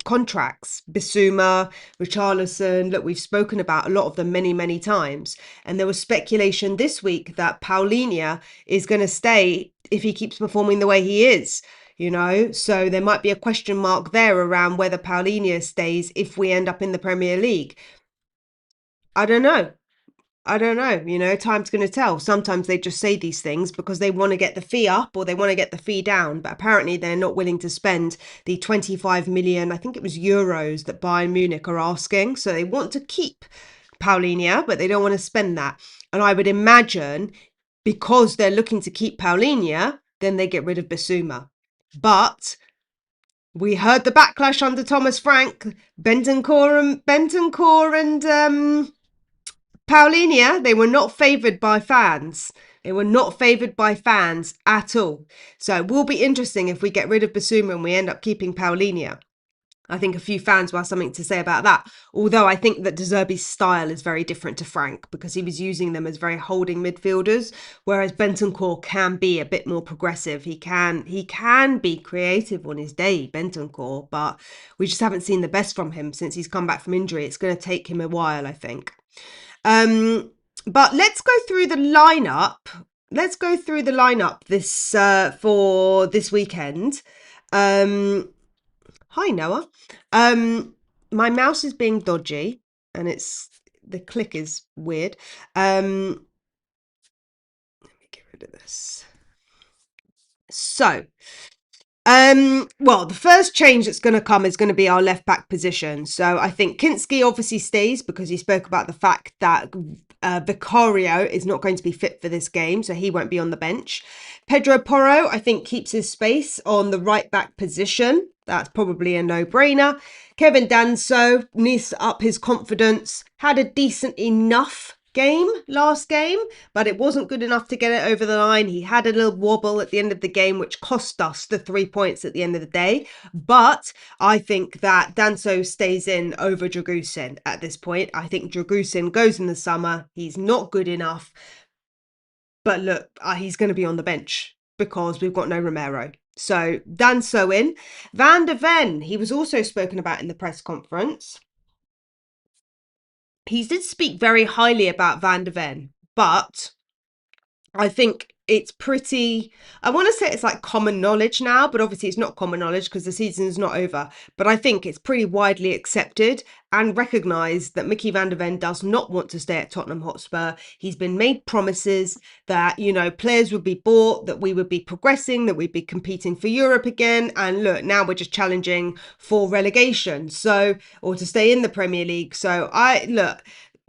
contracts. Bissouma, Richarlison, look, we've spoken about a lot of them many, many times. And there was speculation this week that Paulinho is going to stay if he keeps performing the way he is. So there might be a question mark there around whether Paulinho stays if we end up in the Premier League. I don't know. Time's going to tell. Sometimes they just say these things because they want to get the fee up or they want to get the fee down. But apparently they're not willing to spend the 25 million, I think it was euros, that Bayern Munich are asking. So they want to keep Paulinho, but they don't want to spend that. And I would imagine because they're looking to keep Paulinho, then they get rid of Bissouma. But we heard the backlash under Thomas Frank, Bentancur and Paulinho, they were not favoured by fans. They were not favoured by fans at all. So it will be interesting if we get rid of Bissouma and we end up keeping Paulinho. I think a few fans will have something to say about that. Although I think that De Zerbi's style is very different to Frank because he was using them as very holding midfielders, whereas Bentancur can be a bit more progressive. He can be creative on his day, Bentancur, but we just haven't seen the best from him since he's come back from injury. It's going to take him a while, I think. But let's go through the lineup. This for this weekend. Hi Noah. My mouse is being dodgy and the click is weird. Let me get rid of this. So, well, the first change that's going to come is going to be our left back position. So I think Kinski obviously stays because he spoke about the fact that Vicario is not going to be fit for this game, so he won't be on the bench. Pedro Porro, I think, keeps his space on the right back position. That's probably a no-brainer. Kevin Danso needs to up his confidence. Had a decent enough last game, but it wasn't good enough to get it over the line. He had a little wobble at the end of the game, which cost us the 3 points at the end of the day. But I think that Danso stays in over Dragusin at this point. I think Dragusin goes in the summer. He's not good enough. But look, he's going to be on the bench because we've got no Romero. So Danso in. Van de Ven, he was also spoken about in the press conference. He did speak very highly about Van de Ven, but I think it's pretty, I want to say it's like common knowledge now, but obviously it's not common knowledge because the season is not over. But I think it's pretty widely accepted and recognised that Mickey van der Ven does not want to stay at Tottenham Hotspur. He's been made promises that, players would be bought, that we would be progressing, that we'd be competing for Europe again. And look, now we're just challenging for relegation, or to stay in the Premier League. So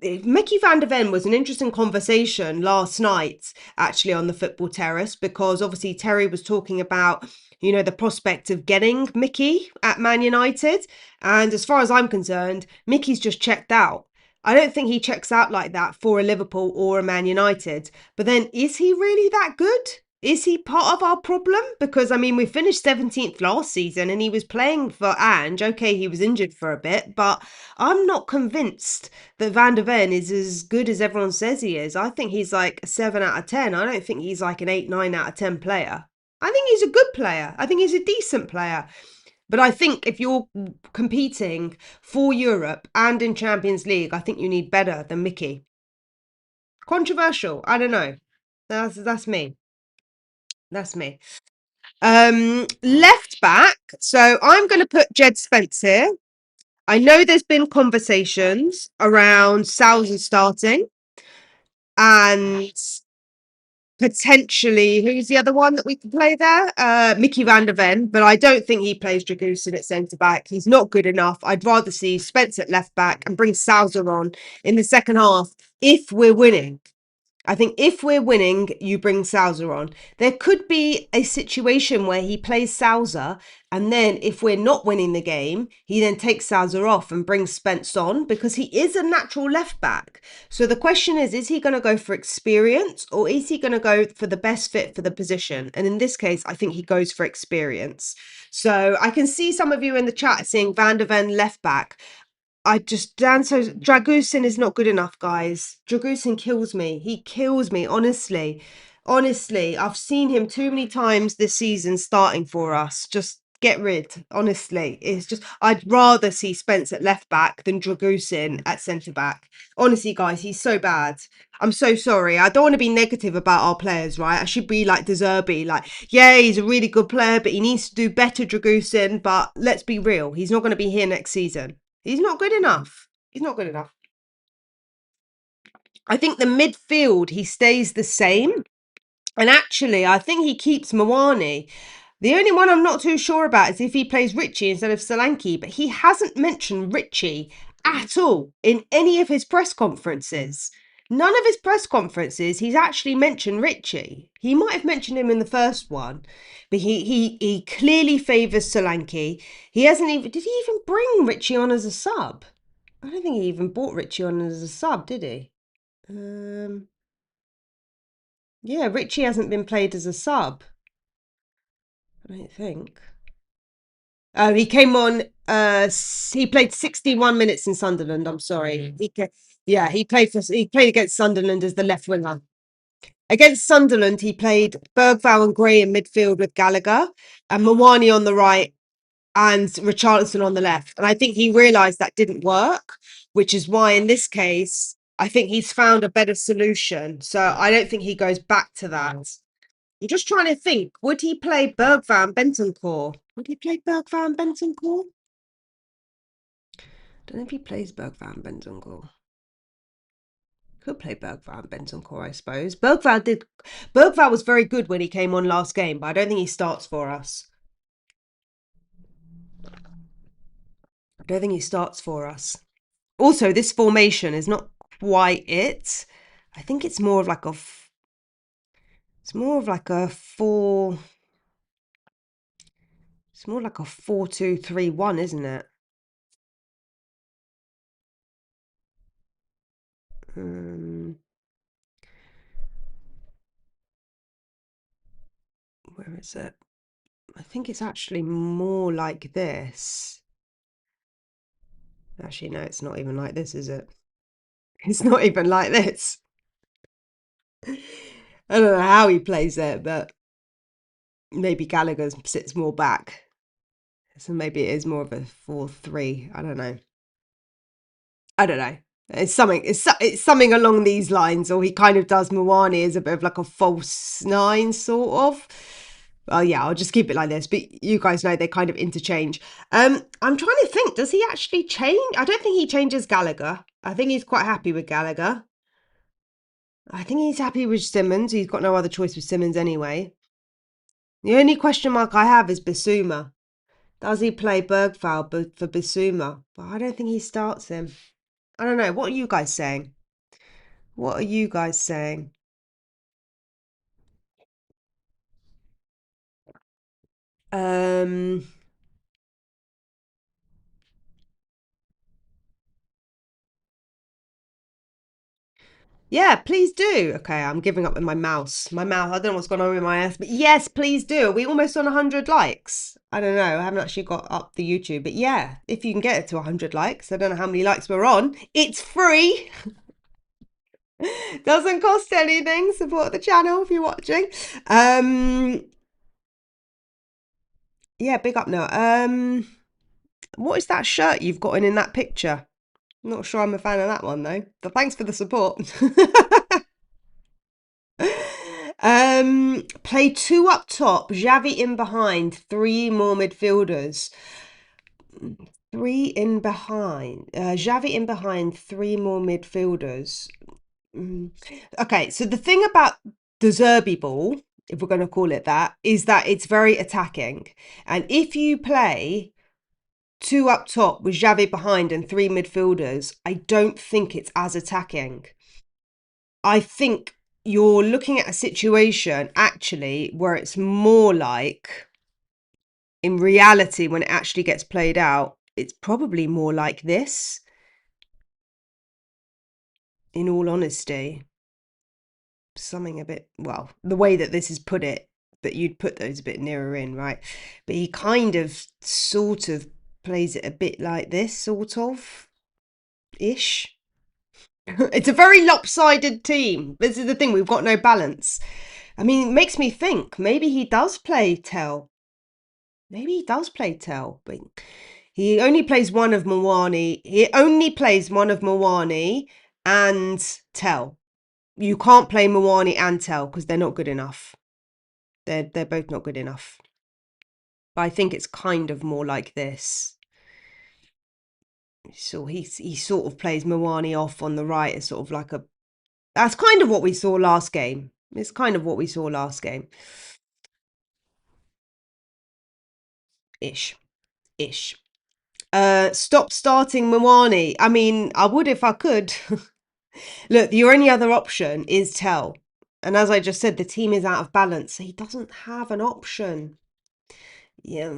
Mickey van der Ven was an interesting conversation last night, actually, on the football terrace, because obviously Terry was talking about, the prospect of getting Mickey at Man United. And as far as I'm concerned, Mickey's just checked out. I don't think he checks out like that for a Liverpool or a Man United. But then, is he really that good? Is he part of our problem? Because, we finished 17th last season and he was playing for Ange. Okay, he was injured for a bit, but I'm not convinced that Van der Ven is as good as everyone says he is. I think he's like a 7 out of 10. I don't think he's like an 8, 9 out of 10 player. I think he's a good player. I think he's a decent player. But I think if you're competing for Europe and in Champions League, I think you need better than Mickey. Controversial. I don't know. That's me. That's me. Left back. So I'm going to put Jed Spence here. I know there's been conversations around Southern starting, and Potentially, who's the other one that we could play there? Mickey van der Ven, but I don't think he plays Dragusin at centre back. He's not good enough. I'd rather see Spence at left back and bring Sousa on in the second half if we're winning. I think if we're winning, you bring Sousa on. There could be a situation where he plays Sousa, and then if we're not winning the game, he then takes Sousa off and brings Spence on because he is a natural left back. So the question is he going to go for experience or is he going to go for the best fit for the position? And in this case, I think he goes for experience. So I can see some of you in the chat saying Van der Ven left back. So Dragusin is not good enough, guys. Dragusin kills me. He kills me, honestly. Honestly, I've seen him too many times this season starting for us. Just get rid, honestly. It's just, I'd rather see Spence at left back than Dragusin at centre back. Honestly, guys, he's so bad. I'm so sorry. I don't want to be negative about our players, right? I should be like De Zerbi, like, yeah, he's a really good player, but he needs to do better, Dragusin. But let's be real, he's not going to be here next season. He's not good enough. He's not good enough. I think the midfield, he stays the same. And actually, I think he keeps Mawani. The only one I'm not too sure about is if he plays Richie instead of Solanke, but he hasn't mentioned Richie at all in any of his press conferences. None of his press conferences, he's actually mentioned Richie. He might have mentioned him in the first one, but he clearly favours Solanke. He hasn't even, did he even bring Richie on as a sub? I don't think he even brought Richie on as a sub, did he? Yeah, Richie hasn't been played as a sub. I don't think. Oh, he came on. He played 61 minutes in Sunderland. I'm sorry. He played against Sunderland as the left winger. Against Sunderland, he played Bergvall and Gray in midfield with Gallagher and Mawani on the right and Richarlison on the left. And I think he realised that didn't work, which is why in this case, I think he's found a better solution. So I don't think he goes back to that. I'm just trying to think, would he play Bergvall and Bentancur? Would he play Bergvall and Bentancur? Don't know if he plays Bergvall and Bentancur. Could play Bergvall and Bentancur, I suppose. Bergvall was very good when he came on last game, but I don't think he starts for us. I don't think he starts for us. Also, this formation is not quite it. I think it's more of like a. It's more of like a four. It's more like a 4-2-3-1, isn't it? Where is it? I think it's actually more like this. Actually, no, it's not even like this, is it? It's not even like this. I don't know how he plays it, but maybe Gallagher sits more back. So maybe it is more of a 4-3. I don't know. I don't know. It's something along these lines, or he kind of does Mawani as a bit of like a false nine, sort of. Well, yeah, I'll just keep it like this. But you guys know they kind of interchange. I'm trying to think. Does he actually change? I don't think he changes Gallagher. I think he's quite happy with Gallagher. I think he's happy with Simmons. He's got no other choice with Simmons anyway. The only question mark I have is Bissouma. Does he play Bergvall for Bissouma? But I don't think he starts him. I don't know. What are you guys saying? What are you guys saying? Yeah, please do. Okay, I'm giving up with my mouse. My mouse, I don't know what's going on with my ass, but yes, please do. Are we almost on 100 likes? I don't know. I haven't actually got up the YouTube, but yeah, if you can get it to 100 likes, I don't know how many likes we're on. It's free. Doesn't cost anything. Support the channel if you're watching. Yeah, big up now. What is that shirt you've got in that picture? I'm not sure I'm a fan of that one though. But thanks for the support. Play two up top, Xavi in behind, three more midfielders. Three in behind. Xavi in behind, three more midfielders. Okay, so the thing about the Zerbi ball, if we're going to call it that, is that it's very attacking. And if you play two up top with Xavi behind and three midfielders, I don't think it's as attacking. I think you're looking at a situation actually where it's more like, in reality, when it actually gets played out, it's probably more like this, in all honesty. Something a bit, well, the way that this is put it, that you'd put those a bit nearer in, right? But he kind of sort of plays it a bit like this, sort of ish. It's a very lopsided team. This is the thing, we've got no balance. I mean, it makes me think maybe he does play Tell. Maybe he does play Tell, but he only plays one of Mawani. He only plays one of Mawani and Tell. You can't play Mawani and Tell because they're not good enough. They're both not good enough. But I think it's kind of more like this. So he sort of plays Mawani off on the right as sort of like a. That's kind of what we saw last game. It's kind of what we saw last game. Ish. Stop starting Mawani. I mean, I would if I could. Look, your only other option is Tell. And as I just said, the team is out of balance. So he doesn't have an option. Yeah,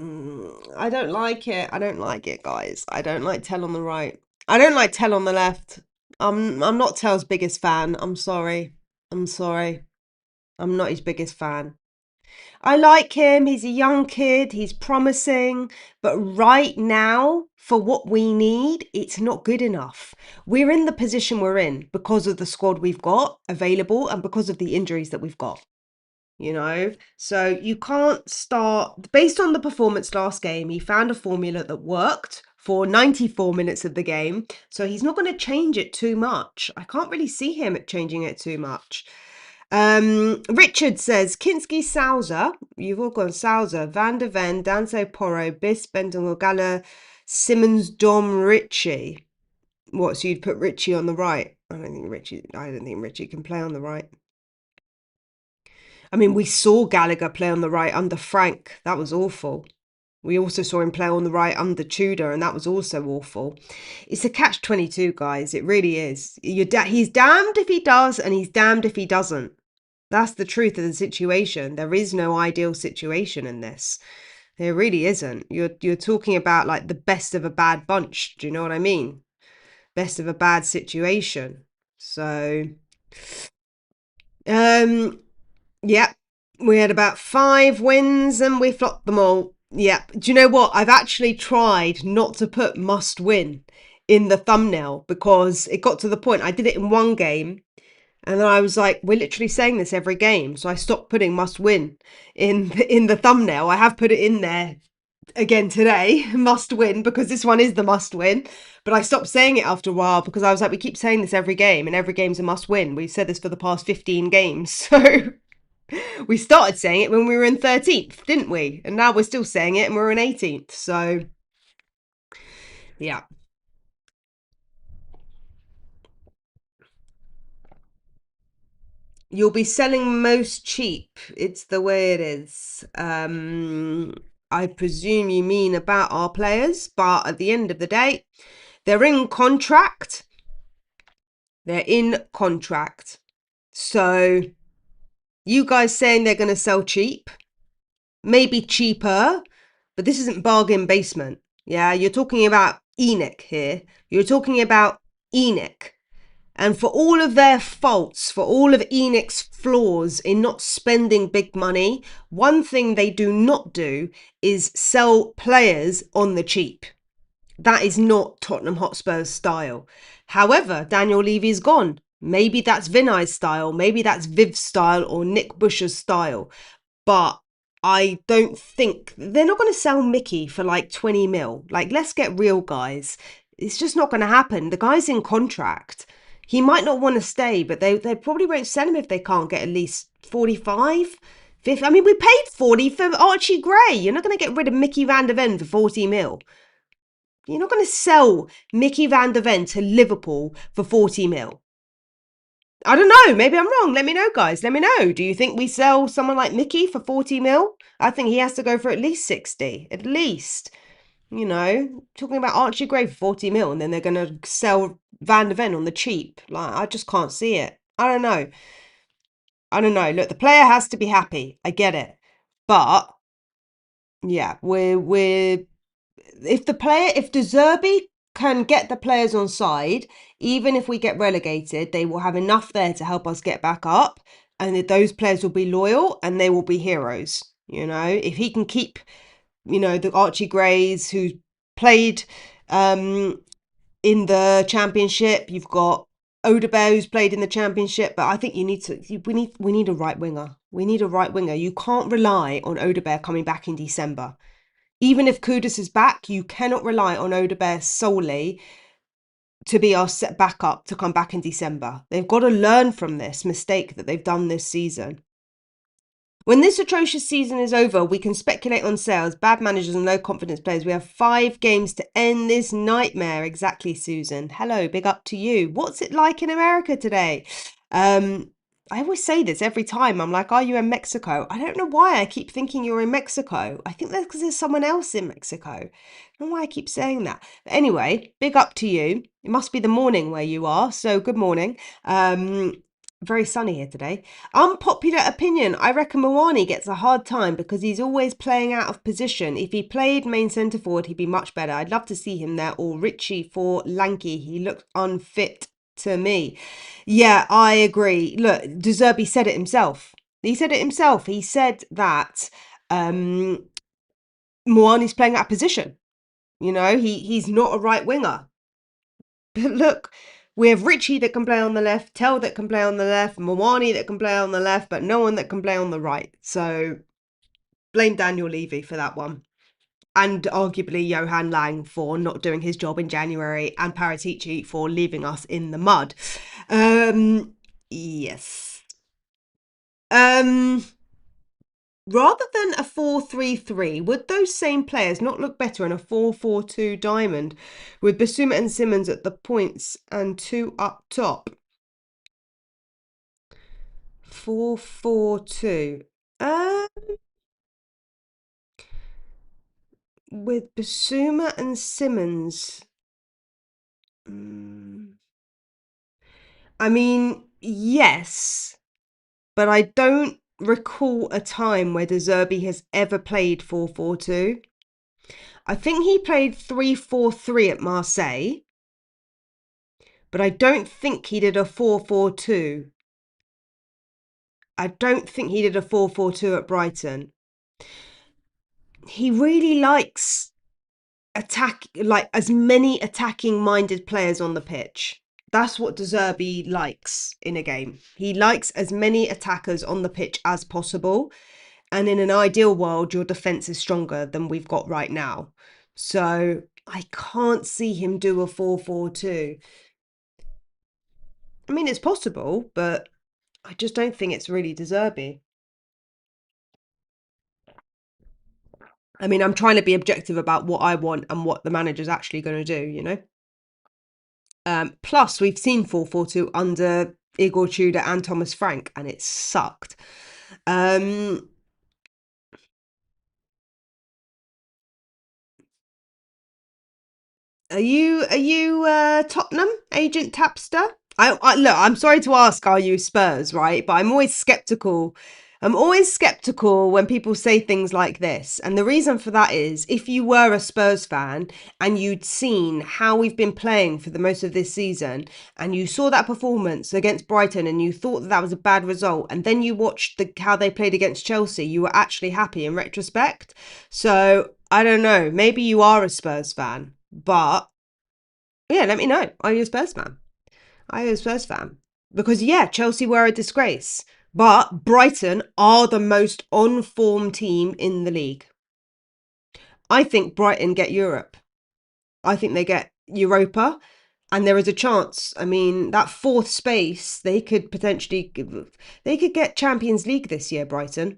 I don't like it. I don't like it, guys. I don't like Tell on the right. I don't like Tell on the left. I'm not Tell's biggest fan. I'm sorry. I'm sorry. I'm not his biggest fan. I like him. He's a young kid. He's promising. But right now, for what we need, it's not good enough. We're in the position we're in because of the squad we've got available and because of the injuries that we've got. You know, so you can't start based on the performance last game. He found a formula that worked for 94 minutes of the game. So he's not going to change it too much. I can't really see him changing it too much. Richard says Kinski, Sousa, you've all gone Sousa, Van der Ven, Danso, Porro, Bis, Bendengala, Simmons, Dom, Richie. What, so you'd put Richie on the right? I don't think Richie can play on the right. I mean, we saw Gallagher play on the right under Frank. That was awful. We also saw him play on the right under Tudor, and that was also awful. It's a catch-22, guys. It really is. He's damned if he does, and he's damned if he doesn't. That's the truth of the situation. There is no ideal situation in this. There really isn't. You're talking about like the best of a bad bunch. Do you know what I mean? Best of a bad situation. So, yeah, we had about 5 wins and we flopped them all. Yeah. Do you know what? I've actually tried not to put must win in the thumbnail because it got to the point. I did it in one game and then I was like, we're literally saying this every game. So I stopped putting must win in the thumbnail. I have put it in there again today, must win, because this one is the must win. But I stopped saying it after a while because I was like, we keep saying this every game and every game's a must win. We've said this for the past 15 games. So we started saying it when we were in 13th, didn't we? And now we're still saying it and we're in 18th. So, yeah. You'll be selling most cheap. It's the way it is. I presume you mean about our players, but at the end of the day, they're in contract. They're in contract. So, you guys saying they're going to sell cheap, maybe cheaper, but this isn't bargain basement. Yeah, you're talking about ENIC here. You're talking about ENIC. And for all of their faults, for all of ENIC's flaws in not spending big money, one thing they do not do is sell players on the cheap. That is not Tottenham Hotspur's style. However, Daniel Levy's gone. Maybe that's Vinay's style. Maybe that's Viv's style or Nick Bush's style. But I don't think they're not going to sell Mickey for like 20 mil. Like, let's get real, guys. It's just not going to happen. The guy's in contract. He might not want to stay, but they probably won't sell him if they can't get at least 45, 50. I mean, we paid 40 for Archie Gray. You're not going to get rid of Mickey van der Ven for 40 mil. You're not going to sell Mickey van der Ven to Liverpool for 40 mil. I don't know. Maybe I'm wrong. Let me know, guys. Let me know. Do you think we sell someone like Mickey for 40 mil? I think he has to go for at least 60. At least. You know, talking about Archie Gray for 40 mil and then they're going to sell Van de Ven on the cheap. Like, I just can't see it. I don't know. I don't know. Look, the player has to be happy. I get it. But yeah, we're if De Zerbi can get the players on side, even if we get relegated, they will have enough there to help us get back up, and those players will be loyal and they will be heroes. You know, if he can keep, the Archie Grays who played in the championship, you've got Odebear who's played in the championship, but I think we need a right winger. We need a right winger. You can't rely on Odebear coming back in December. Even if Kudus is back, you cannot rely on Odebear solely to be our set backup to come back in December. They've got to learn from this mistake that they've done this season. When this atrocious season is over, we can speculate on sales, bad managers and low confidence players. We have 5 games to end this nightmare. Exactly, Susan. Hello, big up to you. What's it like in America today? I always say this every time. I'm like, are you in Mexico? I don't know why I keep thinking you're in Mexico. I think that's because there's someone else in Mexico. I don't know why I keep saying that. But anyway, big up to you. It must be the morning where you are, so good morning. Very sunny here today. Unpopular opinion. I reckon Mawani gets a hard time because he's always playing out of position. If he played main centre forward, he'd be much better. I'd love to see him there. Or Richie for Lanky. He looked unfit to me. Yeah, I agree. Look, De Zerbi said it himself. He said it himself. He said that Mawani's playing out of position. He's not a right winger. But look, we have Richie that can play on the left, Tell that can play on the left, Mawani that can play on the left, but no one that can play on the right. So blame Daniel Levy for that one. And arguably Johan Lang for not doing his job in January, and Paratici for leaving us in the mud. Yes. Rather than a 4-3-3, would those same players not look better in a 4-4-2 diamond with Basuma and Simmons at the points and 2 up top? 4-4-2. With Basuma and Simmons. I mean, yes, but I don't recall a time where De Zerbi has ever played 4-4-2. I think he played 3-4-3 at Marseille, but I don't think he did a 4-4-2. I don't think he did a 4-4-2 at Brighton. He really likes as many attacking minded players on the pitch. That's what De Zerbi likes in a game. He likes as many attackers on the pitch as possible. And in an ideal world, your defence is stronger than we've got right now. So I can't see him do a 4-4-2. I mean, it's possible, but I just don't think it's really De Zerbi. I mean, I'm trying to be objective about what I want and what the manager's actually going to do. Plus, we've seen 4-4-2 under Igor Tudor and Thomas Frank, and it sucked. Are you Tottenham agent Tapster? Look, I'm sorry to ask, are you Spurs, right? But I'm always skeptical. I'm always skeptical when people say things like this. And the reason for that is if you were a Spurs fan and you'd seen how we've been playing for the most of this season and you saw that performance against Brighton and you thought that was a bad result and then you watched how they played against Chelsea, you were actually happy in retrospect. So I don't know. Maybe you are a Spurs fan, but yeah, let me know. Are you a Spurs fan? Are you a Spurs fan? Because yeah, Chelsea were a disgrace, but Brighton are the most on-form team in the league. I think Brighton get Europe. I think they get Europa, and there is a chance. I mean, that 4th space, they could get Champions League this year, Brighton.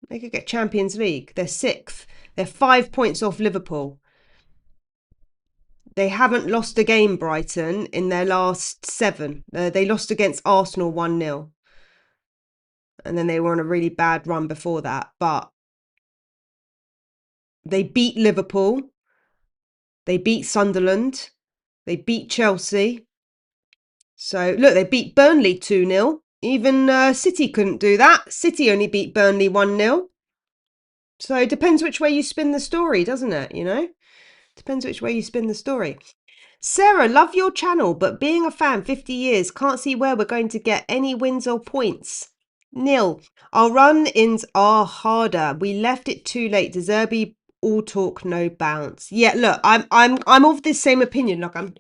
They could get Champions League. They're 6th. They're 5 points off Liverpool. They haven't lost a game, Brighton, in their last 7. They lost against Arsenal 1-0. And then they were on a really bad run before that. But they beat Liverpool. They beat Sunderland. They beat Chelsea. So, look, they beat Burnley 2-0. Even City couldn't do that. City only beat Burnley 1-0. So it depends which way you spin the story, doesn't it? You know? Depends which way you spin the story. Sarah, love your channel, but being a fan 50 years, can't see where we're going to get any wins or points. Nil. Our run-ins are harder. We left it too late. De Zerbi, all talk, no bounce. Yeah, look, I'm of this same opinion. Like I'm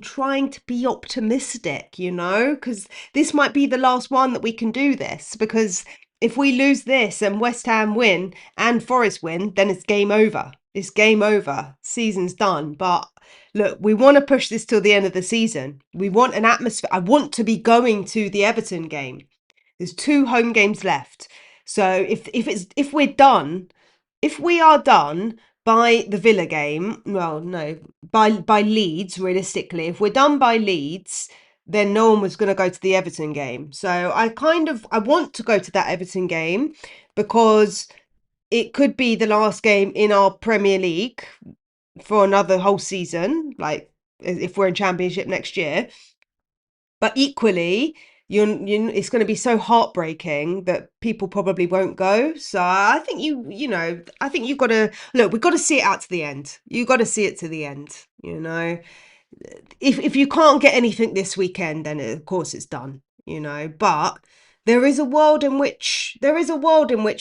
trying to be optimistic, you know, because this might be the last one that we can do this. Because if we lose this and West Ham win and Forest win, then it's game over. It's game over. Season's done. But look, we want to push this till the end of the season. We want an atmosphere. I want to be going to the Everton game. There's 2 home games left. So if we are done by the Villa game, well, no, by Leeds, realistically, if we're done by Leeds, then no one was going to go to the Everton game. So I want to go to that Everton game because it could be the last game in our Premier League for another whole season, like if we're in Championship next year. But equally, it's going to be so heartbreaking that people probably won't go. So I think I think you've got to look. We've got to see it out to the end. You've got to see it to the end. You know, if you can't get anything this weekend, then of course it's done. You know, but there is a world in which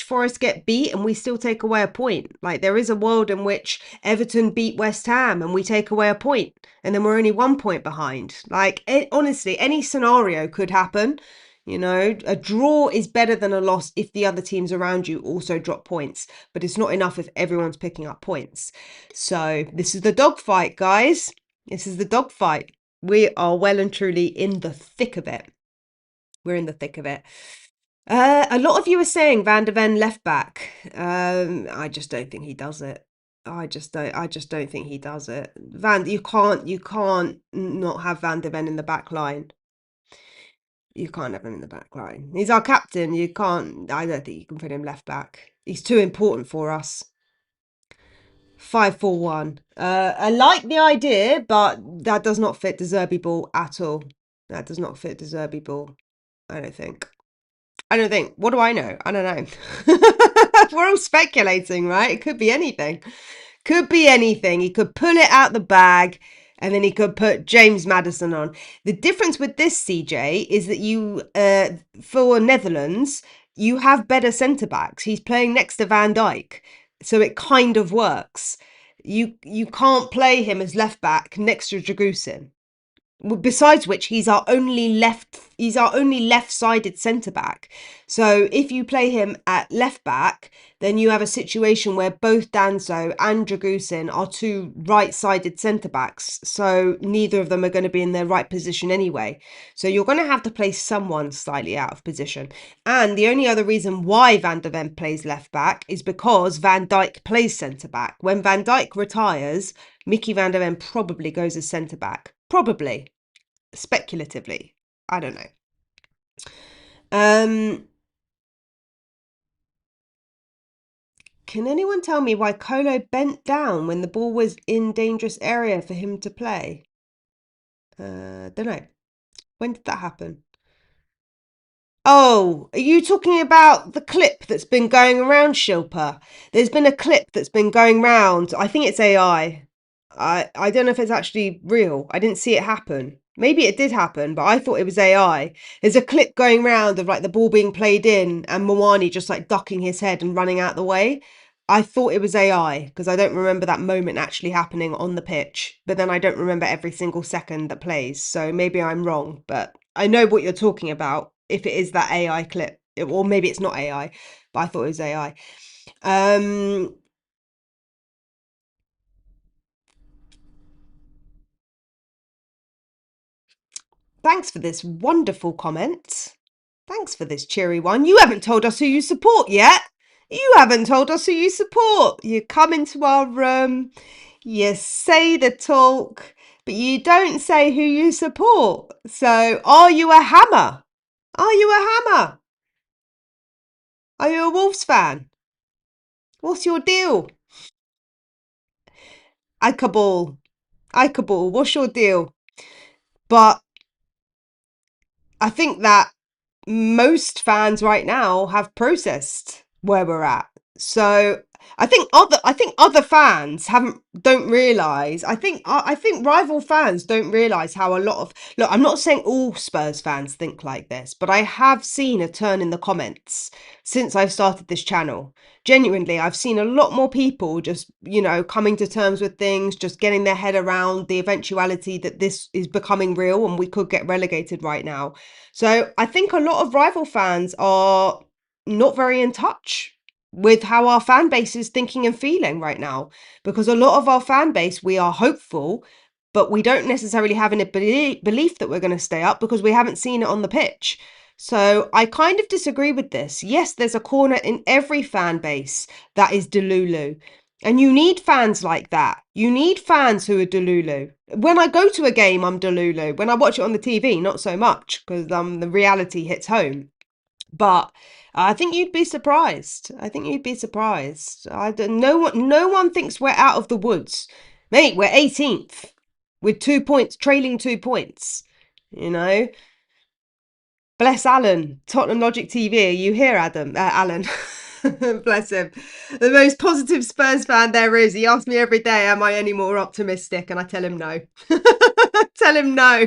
Forest get beat and we still take away a point. Like there is a world in which Everton beat West Ham and we take away a point, and then we're only 1 point behind. Like honestly, any scenario could happen. You know, a draw is better than a loss if the other teams around you also drop points, but it's not enough if everyone's picking up points. So this is the dogfight, guys. This is the dogfight. We are well and truly in the thick of it. We're in the thick of it. A lot of you are saying Van de Ven left back. I just don't think he does it. I just don't think he does it. You can't not have Van de Ven in the back line. You can't have him in the back line. He's our captain. I don't think you can put him left back. He's too important for us. 5-4-1. I like the idea, but that does not fit De Zerbi ball at all. That does not fit De Zerbi ball. I don't think. What do I know? I don't know. We're all speculating, right? It could be anything. Could be anything. He could pull it out the bag and then he could put James Maddison on. The difference with this, CJ, is that you, for Netherlands, you have better centre backs. He's playing next to Van Dijk, so it kind of works. You can't play him as left back next to Dragusin. Besides which, he's our only left-sided centre back. So if you play him at left back, then you have a situation where both Danso and Dragusin are 2 right-sided centre backs. So neither of them are going to be in their right position anyway. So you're going to have to play someone slightly out of position. And the only other reason why Van de Ven plays left back is because Van Dijk plays centre back. When Van Dijk retires, Mickey Van de Ven probably goes as centre back. Probably. Speculatively. I don't know. Can anyone tell me why Colo bent down when the ball was in dangerous area for him to play? Don't know. When did that happen? Oh, are you talking about the clip that's been going around, Shilpa? There's been a clip that's been going round. I think it's AI. I don't know if it's actually real. I didn't see it happen. Maybe it did happen, but I thought it was AI. There's a clip going round of like the ball being played in and Mwani just like ducking his head and running out the way. I thought it was AI because I don't remember that moment actually happening on the pitch, but then I don't remember every single second that plays. So maybe I'm wrong, but I know what you're talking about. If it is that AI clip, or maybe it's not AI, but I thought it was AI. Thanks for this wonderful comment. Thanks for this cheery one. You haven't told us who you support yet. You haven't told us who you support. You come into our room, you say the talk, but you don't say who you support. So, are you a hammer? Are you a hammer? Are you a Wolves fan? What's your deal? Icaball. Icaball, what's your deal? But I think that most fans right now have processed where we're at. So I think other fans haven't don't realize. I think rival fans don't realize how a lot of look. I'm not saying all Spurs fans think like this, but I have seen a turn in the comments since I've started this channel. Genuinely, I've seen a lot more people just, coming to terms with things, just getting their head around the eventuality that this is becoming real and we could get relegated right now. So I think a lot of rival fans are not very in touch with how our fan base is thinking and feeling right now, because a lot of our fan base, we are hopeful, but we don't necessarily have any belief that we're going to stay up because we haven't seen it on the pitch. So I kind of disagree with this. Yes, there's a corner in every fan base that is Delulu. And you need fans like that. You need fans who are Delulu. When I go to a game, I'm Delulu. When I watch it on the TV, not so much, because the reality hits home. But I think you'd be surprised. I think you'd be surprised. No one thinks we're out of the woods. Mate, we're 18th with 2 points, trailing 2 points. You know, bless Alan, Tottenham Logic TV. Are you here, Alan? Bless him. The most positive Spurs fan there is. He asks me every day, am I any more optimistic? And I tell him no. Tell him no.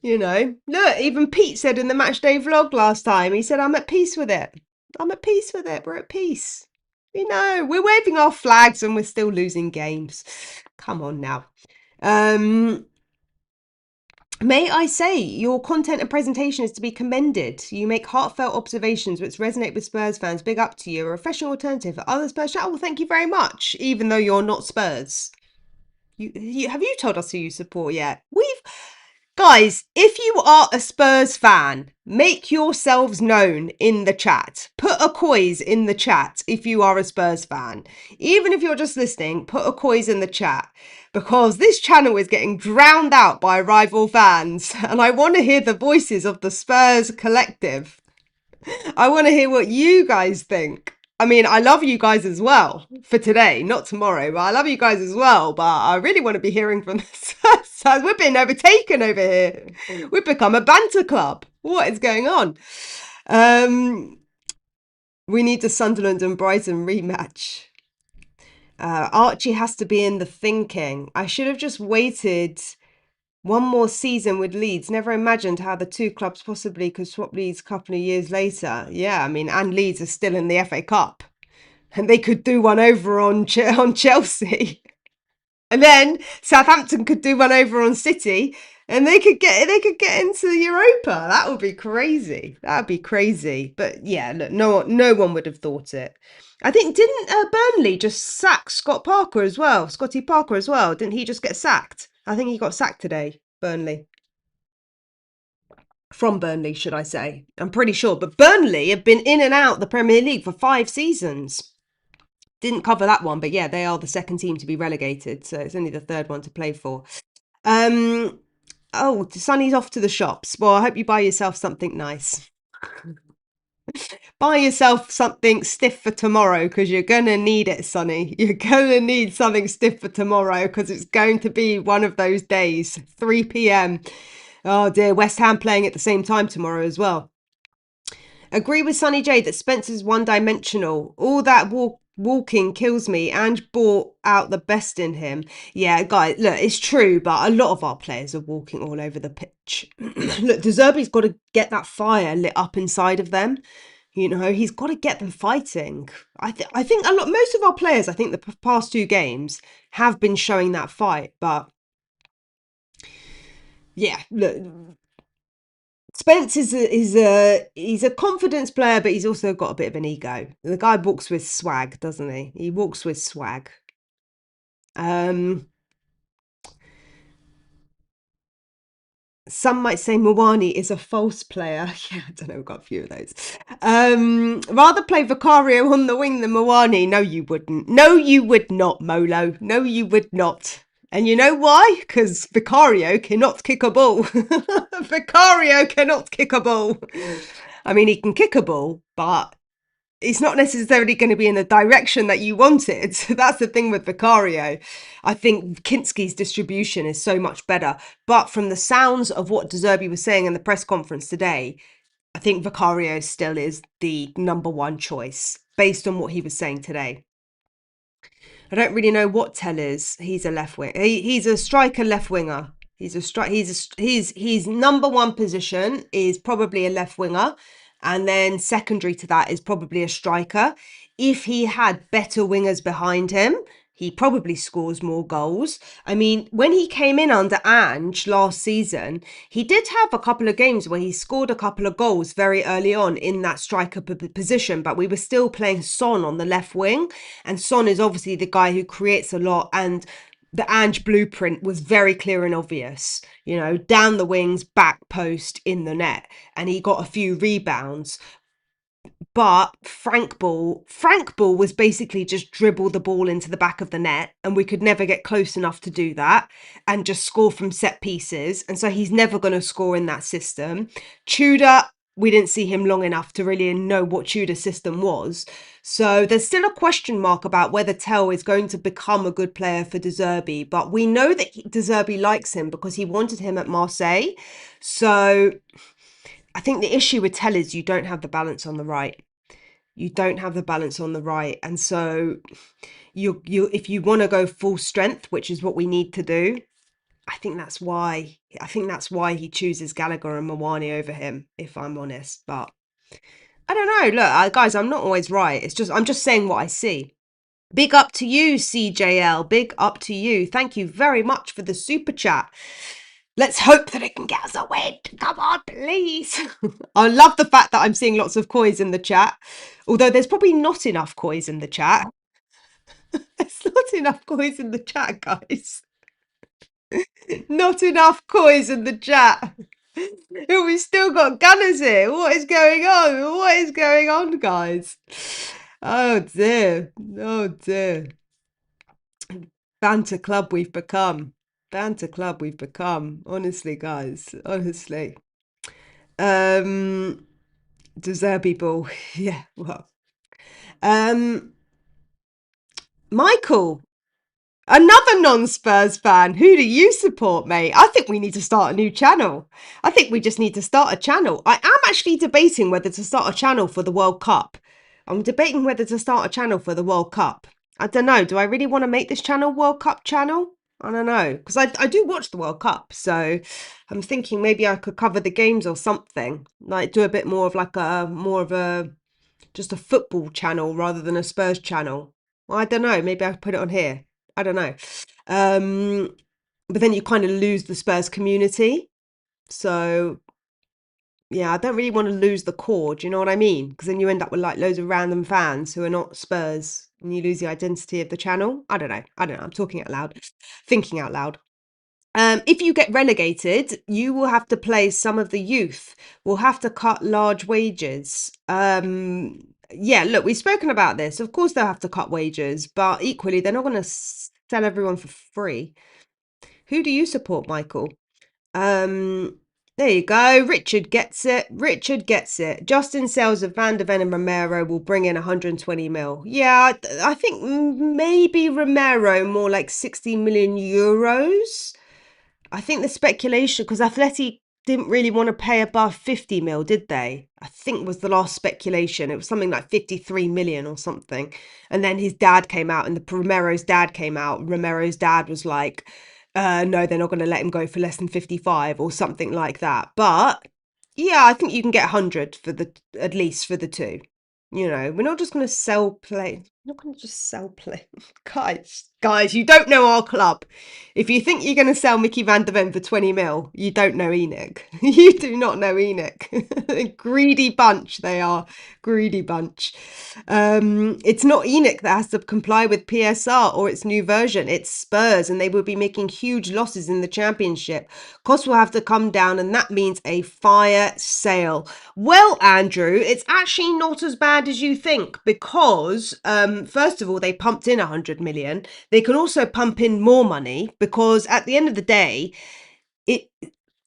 Look, even Pete said in the matchday vlog last time, he said, I'm at peace with it. I'm at peace with it. We're at peace. We're waving our flags and we're still losing games. Come on now. May I say, your content and presentation is to be commended. You make heartfelt observations which resonate with Spurs fans. Big up to you. A refreshing alternative for other Spurs chat. Well, thank you very much, even though you're not Spurs. Have you told us who you support yet? Guys, if you are a Spurs fan, make yourselves known in the chat. Put a COYS in the chat if you are a Spurs fan. Even if you're just listening, put a COYS in the chat, because this channel is getting drowned out by rival fans and I want to hear the voices of the Spurs collective. I want to hear what you guys think. I mean, I love you guys as well for today, not tomorrow, but I love you guys as well. But I really want to be hearing from the sides. We're being overtaken over here. We've become a banter club. What is going on? We need the Sunderland and Brighton rematch. Archie has to be in the thinking. I should have just waited one more season with Leeds. Never imagined how the two clubs possibly could swap Leeds a couple of years later. Yeah, I mean, and Leeds are still in the FA Cup. And they could do one over on Chelsea. And then Southampton could do one over on City. And they could get into Europa. That would be crazy. That would be crazy. But yeah, look, no one would have thought it. I think, didn't Burnley just sack Scotty Parker as well? Didn't he just get sacked? I think he got sacked today, Burnley. From Burnley, should I say. I'm pretty sure. But Burnley have been in and out the Premier League for 5 seasons. Didn't cover that one, but yeah, they are the second team to be relegated. So it's only the third one to play for. Oh, Sonny's off to the shops. Well, I hope you buy yourself something nice. Buy yourself something stiff for tomorrow, because you're going to need it, Sonny. You're going to need something stiff for tomorrow, because it's going to be one of those days. 3 p.m. Oh dear, West Ham playing at the same time tomorrow as well. Agree with Sonny J that Spencer's one-dimensional. All that walking kills me. And brought out the best in him. Yeah, guys, look, it's true, but a lot of our players are walking all over the pitch. Look, De Zerbi's got to get that fire lit up inside of them. He's got to get them fighting. I think most of our players, I think the past 2 games have been showing that fight, but yeah, look, Spence is he's a confidence player, but he's also got a bit of an ego. The guy walks with swag, doesn't he? He walks with swag. Some might say Mwani is a false player. Yeah, I don't know, we've got a few of those. Rather play Vicario on the wing than Mwani. No, you wouldn't. No, you would not, Molo. No, you would not. And you know why? Because Vicario cannot kick a ball. Vicario cannot kick a ball. I mean, he can kick a ball, but it's not necessarily going to be in the direction that you want it. That's the thing with Vicario. I think Kinski's distribution is so much better. But from the sounds of what De Zerbi was saying in the press conference today, I think Vicario still is the number one choice based on what he was saying today. I don't really know what Tell is. He's a left wing. He's a striker left winger. His number one position is probably a left winger, and then secondary to that is probably a striker. If he had better wingers behind him, he probably scores more goals. I mean, when he came in under Ange last season, he did have a couple of games where he scored a couple of goals very early on in that striker position, but we were still playing Son on the left wing, and Son is obviously the guy who creates a lot, and the Ange blueprint was very clear and obvious, you know, down the wings, back post, in the net, and he got a few rebounds. But Frank Ball was basically just dribble the ball into the back of the net, and we could never get close enough to do that and just score from set pieces. And so he's never going to score in that system. Tudor, we didn't see him long enough to really know what Tudor's system was. So there's still a question mark about whether Tell is going to become a good player for De Zerbi. But we know that De Zerbi likes him because he wanted him at Marseille. So I think the issue with Tell is you don't have the balance on the right. You don't have the balance on the right. And so you if you want to go full strength, which is what we need to do, I think that's why he chooses Gallagher and Mawani over him, if I'm honest. But I don't know. Look, guys, I'm not always right. I'm just saying what I see. Big up to you, CJL. Big up to you. Thank you very much for the super chat. Let's hope that it can get us a win. Come on, please. I love the fact that I'm seeing lots of COYS in the chat. Although there's probably not enough COYS in the chat. There's not enough COYS in the chat, guys. Not enough COYS in the chat. We still got Gunners here. What is going on? What is going on, guys? Oh dear. Oh dear. Banter club we've become. Banter club we've become. Honestly, guys. Honestly. De Zerbi ball. Yeah, well. Michael, another non-Spurs fan. Who do you support, mate? I think we need to start a new channel. I think we just need to start a channel. I am actually debating whether to start a channel for the World Cup. I'm debating whether to start a channel for the World Cup. I don't know. Do I really want to make this channel World Cup channel? I don't know. Because I do watch the World Cup. So I'm thinking maybe I could cover the games or something. Like do a bit more of like just a football channel rather than a Spurs channel. Well, I don't know. Maybe I'll put it on here. I don't know. But then you kind of lose the Spurs community. So yeah, I don't really want to lose the core. Do you know what I mean? Because then you end up with like loads of random fans who are not Spurs and you lose the identity of the channel. I don't know. I'm talking out loud, thinking out loud. If you get relegated, you will have to play some of the youth. We'll have to cut large wages. Yeah, look, we've spoken about this. Of course, they'll have to cut wages, but equally, they're not going to sell everyone for free. Who do you support, Michael? There you go. Richard gets it. Richard gets it. Justin sales of Van de Ven and Romero will bring in 120 mil. Yeah, I think maybe Romero more like 60 million euros. I think the speculation, because Atleti didn't really want to pay above 50 mil, did they? I think was the last speculation. It was something like 53 million or something. And then his dad came out and Romero's dad came out. Romero's dad was like, no, they're not going to let him go for less than 55 or something like that. But yeah, I think you can get 100 for at least for the two. You know, we're not just going to sell play. I'm not going to just sell play. Guys, you don't know our club. If you think you're going to sell Mickey van der Ven for 20 mil, you don't know Enoch. You do not know Enoch. Greedy bunch, they are. Greedy bunch. It's not Enoch that has to comply with PSR or its new version. It's Spurs, and they will be making huge losses in the championship. Costs will have to come down, and that means a fire sale. Well, Andrew, it's actually not as bad as you think because, first of all, they pumped in 100 million. They can also pump in more money because at the end of the day, it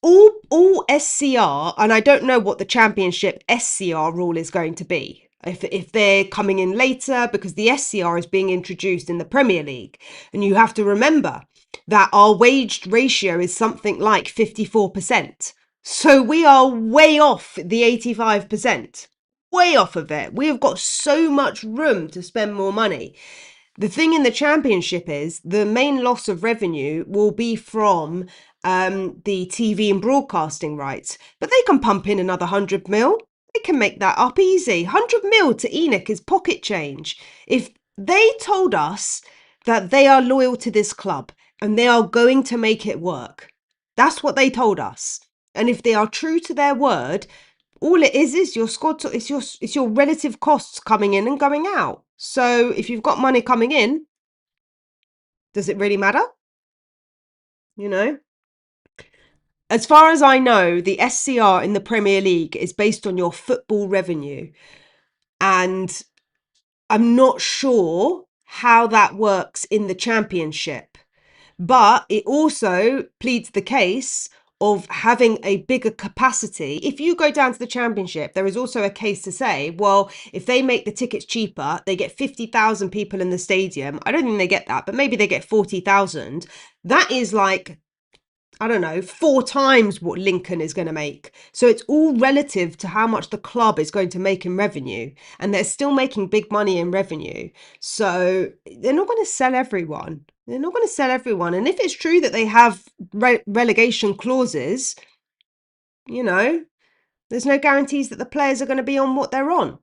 all SCR, and I don't know what the championship SCR rule is going to be. If they're coming in later because the SCR is being introduced in the Premier League, and you have to remember that our waged ratio is something like 54%. So we are way off the 85%, way off of it. We have got so much room to spend more money. The thing in the championship is the main loss of revenue will be from the TV and broadcasting rights, but they can pump in another 100 mil. They can make that up easy. 100 mil to Enoch is pocket change. If they told us that they are loyal to this club and they are going to make it work, that's what they told us. And if they are true to their word, all it is your squad. It's your relative costs coming in and going out. So if you've got money coming in, does it really matter? You know, as far as I know, the SCR in the Premier League is based on your football revenue, and I'm not sure how that works in the Championship. But it also pleads the case of having a bigger capacity. If you go down to the championship, there is also a case to say, well, if they make the tickets cheaper, they get 50,000 people in the stadium. I don't think they get that, but maybe they get 40,000. That is like, I don't know, 4 times what Lincoln is going to make. So it's all relative to how much the club is going to make in revenue. And they're still making big money in revenue. So they're not going to sell everyone. They're not going to sell everyone. And if it's true that they have relegation clauses, you know, there's no guarantees that the players are going to be on what they're on.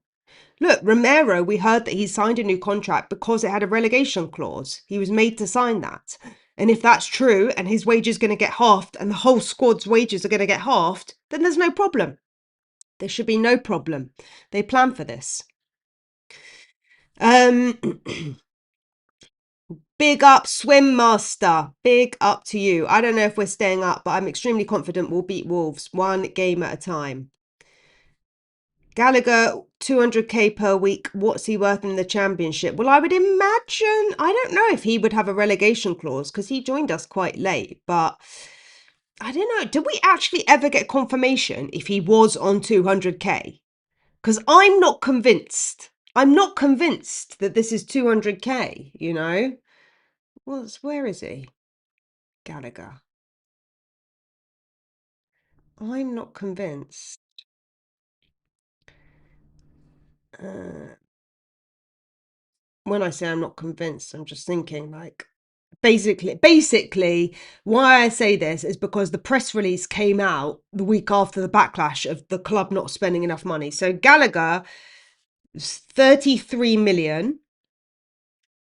Look, Romero, we heard that he signed a new contract because it had a relegation clause. He was made to sign that. And if that's true and his wages are going to get halved and the whole squad's wages are going to get halved, then there's no problem. There should be no problem. They plan for this. Big up, Swim Master. Big up to you. I don't know if we're staying up, but I'm extremely confident we'll beat Wolves 1 game at a time. Gallagher, 200k per week. What's he worth in the championship? Well, I would imagine, I don't know if he would have a relegation clause because he joined us quite late, but I don't know. Did we actually ever get confirmation if he was on 200k? Because I'm not convinced. I'm not convinced that this is 200k, you know? Where is he? Gallagher. I'm not convinced. When I say I'm not convinced, I'm just thinking like, basically, why I say this is because the press release came out the week after the backlash of the club not spending enough money. So Gallagher is 33 million.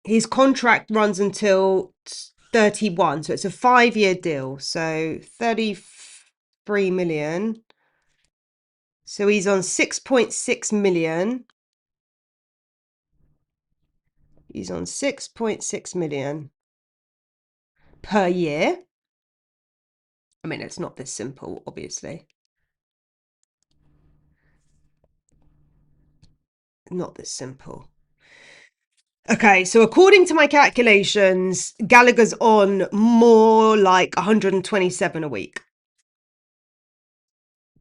His contract runs until 31, so it's a 5-year deal. So 33 million. So he's on 6.6 million. He's on 6.6 million per year. I mean, it's not this simple, obviously. Not this simple. Okay, so according to my calculations, Gallagher's on more like 127 a week.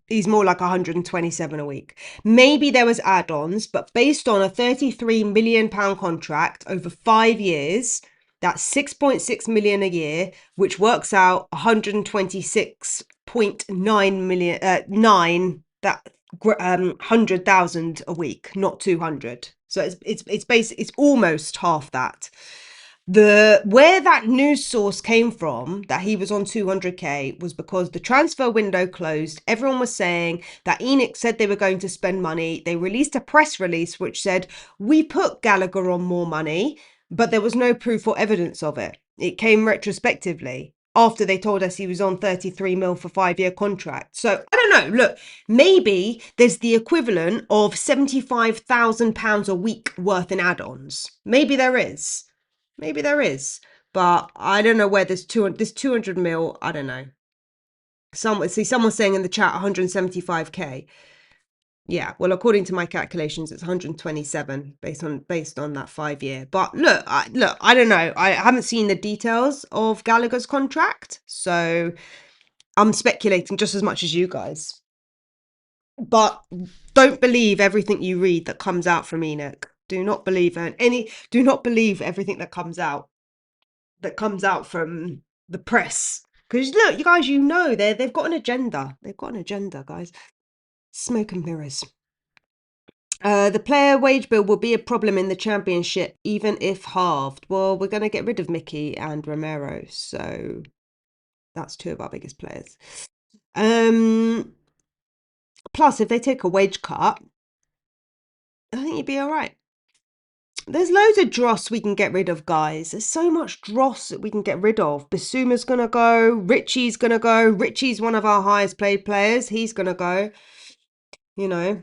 He's more like 127 a week. Maybe there was add-ons, but based on a 33 million pound contract over 5 years, that's 6.6 million a year, which works out 126.9 million, 100,000 a week, not 200. So it's almost half that. Where that news source came from that he was on 200k was because the transfer window closed. Everyone was saying that Enoch said they were going to spend money. They released a press release which said, we put Gallagher on more money, but there was no proof or evidence of it. It came retrospectively after they told us he was on 33 mil for 5-year contract. So I don't know. Look, maybe there's the equivalent of £75,000 a week worth in add-ons. Maybe there is. Maybe there is, but I don't know where this 200 mil. I don't know. Someone's saying in the chat 175k. Yeah, well, according to my calculations, it's 127 based on that 5-year. But look, I don't know. I haven't seen the details of Gallagher's contract, so I'm speculating just as much as you guys. But don't believe everything you read that comes out from Enoch. Do not believe Do not believe everything that comes out from the press. Because look, you guys, they've got an agenda. They've got an agenda, guys. Smoke and mirrors. The player wage bill will be a problem in the championship, even if halved. Well, we're going to get rid of Mickey and Romero, so that's two of our biggest players. Plus, if they take a wage cut, I think you'd be all right. There's loads of dross we can get rid of, guys. There's so much dross that we can get rid of. Basuma's going to go. Richie's going to go. Richie's one of our highest paid players. He's going to go. You know.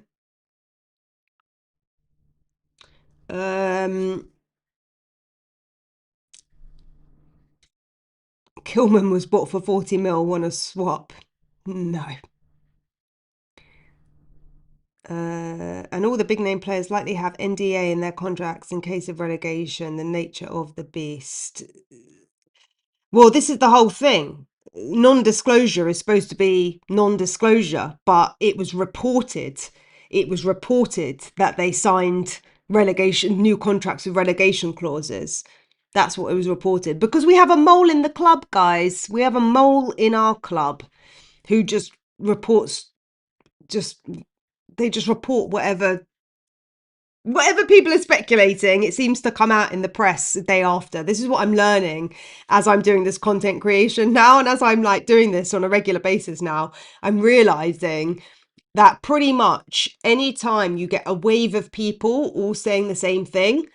Kilman was bought for 40 mil. Want a swap? No. And all the big name players likely have NDA in their contracts in case of relegation. The nature of the beast. Well, this is the whole thing. Non-disclosure is supposed to be non-disclosure, but it was reported. It was reported that they signed new contracts with relegation clauses. That's what it was reported. Because we have a mole in the club, guys. We have a mole in our club who just reports, they just report whatever people are speculating. It seems to come out in the press the day after. This is what I'm learning as I'm doing this content creation now, and as I'm like doing this on a regular basis now, I'm realizing that pretty much any time you get a wave of people all saying the same thing,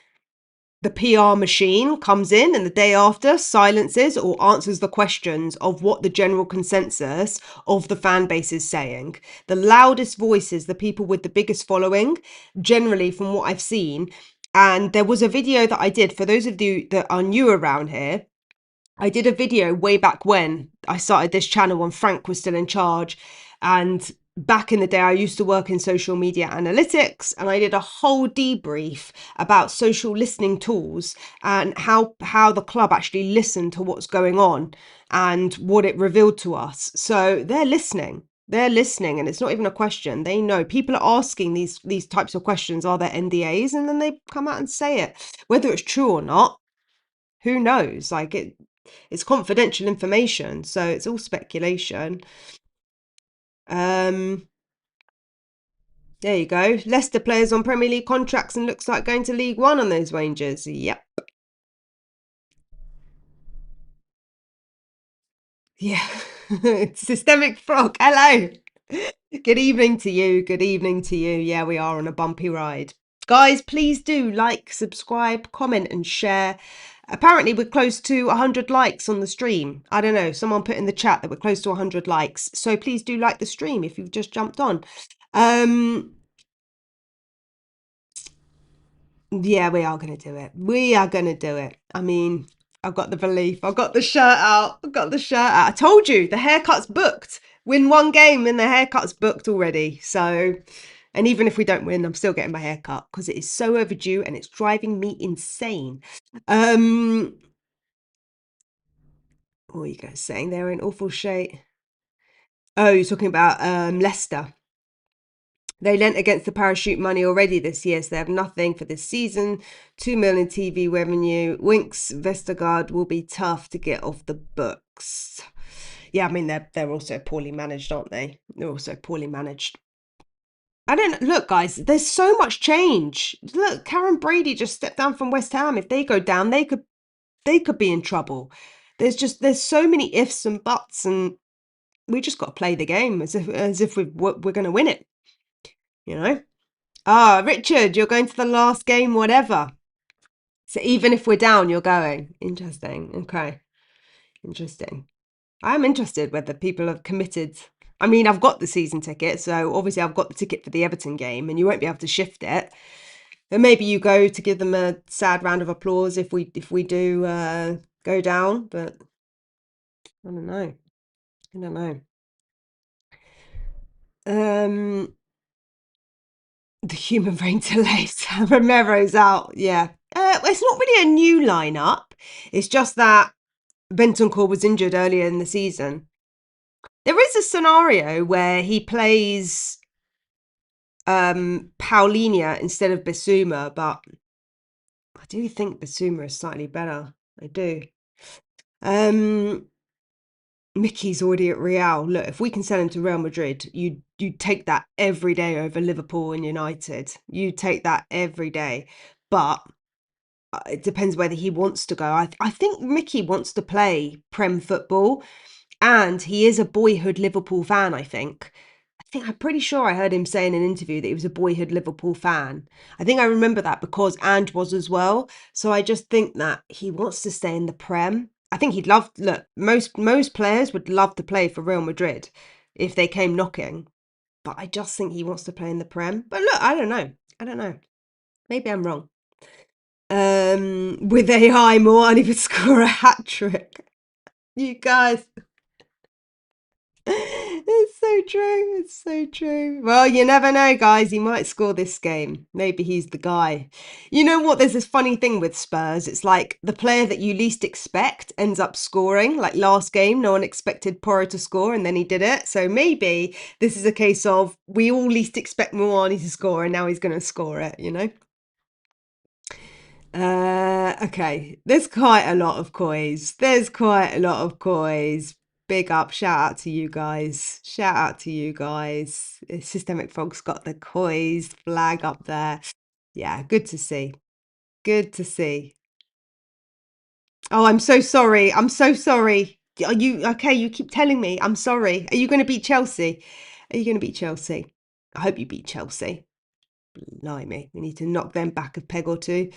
the PR machine comes in and the day after silences or answers the questions of what the general consensus of the fan base is saying. The loudest voices, the people with the biggest following, generally from what I've seen. And there was a video that I did, for those of you that are new around here, I did a video way back when I started this channel when Frank was still in charge. And back in the day, I used to work in social media analytics, and I did a whole debrief about social listening tools and how the club actually listened to what's going on and what it revealed to us. So they're listening. They're listening, and it's not even a question. They know. People are asking these types of questions. Are there NDAs? And then they come out and say it. Whether it's true or not, who knows? Like it's confidential information, so it's all speculation. There you go. Leicester players on Premier League contracts and looks like going to League One on those wages. Yep. Yeah. Systemic Frog. Hello. Good evening to you. Good evening to you. Yeah, we are on a bumpy ride. Guys, please do like, subscribe, comment and share. Apparently we're close to 100 likes on the stream. I don't know, someone put in the chat that we're close to 100 likes. So please do like the stream if you've just jumped on. Yeah, we are going to do it. We are going to do it. I mean, I've got the belief. I've got the shirt out. I've got the shirt out. I told you, the haircut's booked. Win one game and the haircut's booked already. So, and even if we don't win, I'm still getting my haircut because it is so overdue and it's driving me insane. What are you guys saying? They're in awful shape. Oh, you're talking about Leicester. They lent against the parachute money already this year, so they have nothing for this season. 2 million TV revenue. Winks Vestergaard will be tough to get off the books. Yeah, I mean, they're also poorly managed, aren't they? They're also poorly managed. I don't look, guys, there's so much change. Look, Karen Brady just stepped down from West Ham. If they go down, they could they could be in trouble. There's so many ifs and buts, and we just got to play the game as if we're going to win it, you know. Ah, Richard, you're going to the last game, whatever. So even if we're down, you're going. Interesting. Okay. Interesting. I'm interested whether people have committed. I mean, I've got the season ticket, so obviously I've got the ticket for the Everton game, and you won't be able to shift it. And maybe you go to give them a sad round of applause if we do go down, but I don't know. I don't know. The human brain delays. Romero's out. Yeah. It's not really a new lineup. It's just that Bentancur was injured earlier in the season. There is a scenario where he plays Paulinho instead of Bissouma, but I do think Bissouma is slightly better. I do. Mickey's already at Real. Look, if we can sell him to Real Madrid, you take that every day over Liverpool and United. You take that every day. But it depends whether he wants to go. I think Mickey wants to play Prem football, and he is a boyhood Liverpool fan, I think. I'm pretty sure I heard him say in an interview that he was a boyhood Liverpool fan. I think I remember that because Ange was as well. So I just think that he wants to stay in the Prem. I think he'd love. Look, most players would love to play for Real Madrid if they came knocking. But I just think he wants to play in the Prem. But look, I don't know. I don't know. Maybe I'm wrong. With AI, more, and he would score a hat trick. You guys. It's so true. It's so true. Well, you never know, guys. He might score this game. Maybe he's the guy. You know what? There's this funny thing with Spurs. It's like the player that you least expect ends up scoring. Like last game, no one expected Porro to score, and then he did it. So maybe this is a case of we all least expect Muani to score, and now he's going to score it, you know? Okay. There's quite a lot of COYS. There's quite a lot of COYS. Big up, shout out to you guys. Shout out to you guys. Systemic Frog's got the COYS flag up there. Yeah, good to see. Good to see. Oh, I'm so sorry. I'm so sorry. Are you okay? You keep telling me. I'm sorry. Are you going to beat Chelsea? Are you going to beat Chelsea? I hope you beat Chelsea. Blimey. We need to knock them back a peg or two.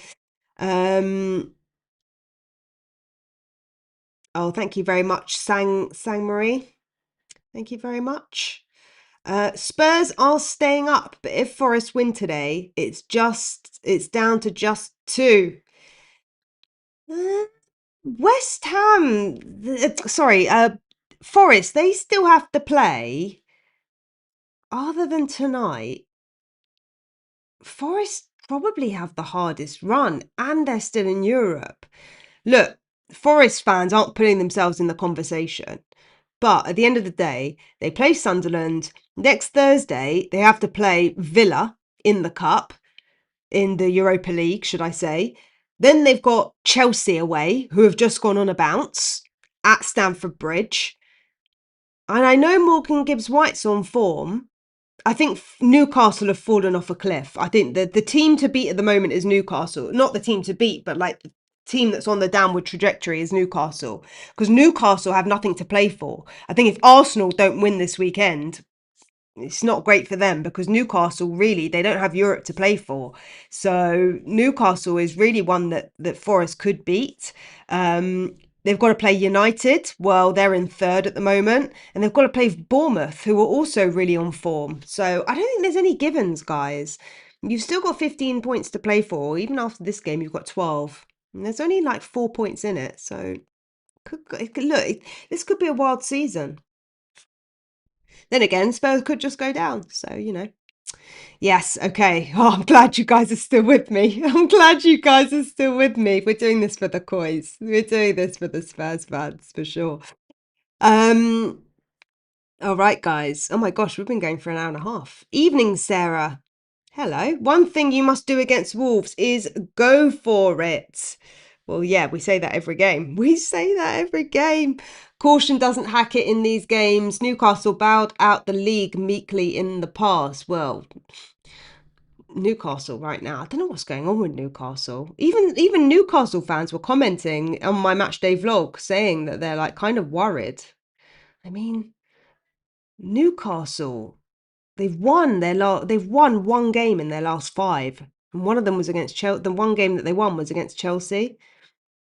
Oh, thank you very much, Sang Marie. Thank you very much. Spurs are staying up, but if Forest win today, it's down to just 2. Uh, West Ham, sorry, Forest, they still have to play. Other than tonight, Forest probably have the hardest run, and they're still in Europe. Look, Forest fans aren't putting themselves in the conversation. But at the end of the day, they play Sunderland. Next Thursday, they have to play Villa in the Cup, in the Europa League, should I say. Then they've got Chelsea away, who have just gone on a bounce at Stamford Bridge. And I know Morgan Gibbs-White's on form. I think Newcastle have fallen off a cliff. I think the team to beat at the moment is Newcastle. Not the team to beat, but like the team that's on the downward trajectory is Newcastle. Because Newcastle have nothing to play for. I think if Arsenal don't win this weekend, it's not great for them because Newcastle really they don't have Europe to play for. So Newcastle is really one that Forest could beat. They've got to play United. Well, they're in third at the moment, and they've got to play Bournemouth, who are also really on form. So I don't think there's any givens, guys. You've still got 15 points to play for. Even after this game, you've got 12. And there's only like 4 points in it. So look, this could be a wild season. Then again, Spurs could just go down. So, you know. Yes, okay. Oh, I'm glad you guys are still with me. I'm glad you guys are still with me. We're doing this for the COYS. We're doing this for the Spurs fans, for sure. All right, guys. Oh my gosh, we've been going for an hour and a half. Evening, Sarah. Hello. One thing you must do against Wolves is go for it. Well, yeah, we say that every game. We say that every game. Caution doesn't hack it in these games. Newcastle bowed out the league meekly in the past. Well, Newcastle right now. I don't know what's going on with Newcastle. Even Newcastle fans were commenting on my match day vlog saying that they're like kind of worried. I mean, Newcastle, they've won one game in their last five. And one of them was against Chelsea. The one game that they won was against Chelsea.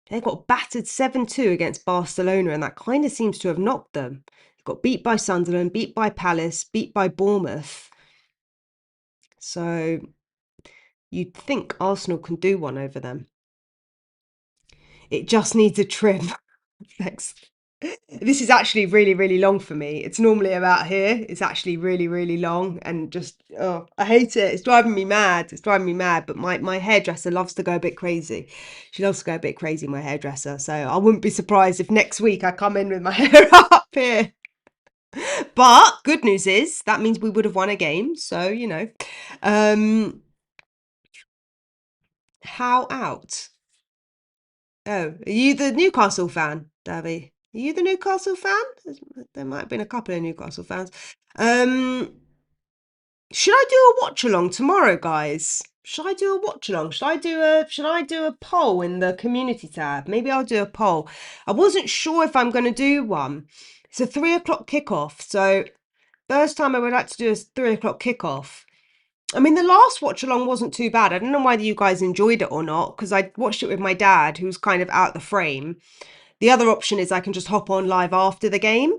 They got battered 7-2 against Barcelona, and that kind of seems to have knocked them. They got beat by Sunderland, beat by Palace, beat by Bournemouth. So you'd think Arsenal can do one over them. It just needs a trim. Thanks. This is actually really, really long for me. It's normally about here. It's actually really, really long and just, oh, I hate it. It's driving me mad. It's driving me mad. But my hairdresser loves to go a bit crazy. She loves to go a bit crazy, my hairdresser. So I wouldn't be surprised if next week I come in with my hair up here. But good news is that means we would have won a game. So, you know, how out? Oh, are you the Newcastle fan, Davy? Are you the Newcastle fan? There might have been a couple of Newcastle fans. Um, should I do a watch along tomorrow, guys? Should I do a watch along? Should I do a poll in the community tab? Maybe I'll do a poll. I wasn't sure if I'm going to do one. It's a 3 o'clock kickoff, so first time I would like to do a 3 o'clock kickoff. I mean, the last watch along wasn't too bad. I don't know whether you guys enjoyed it or not, because I watched it with my dad, who's kind of out the frame. The other option is I can just hop on live after the game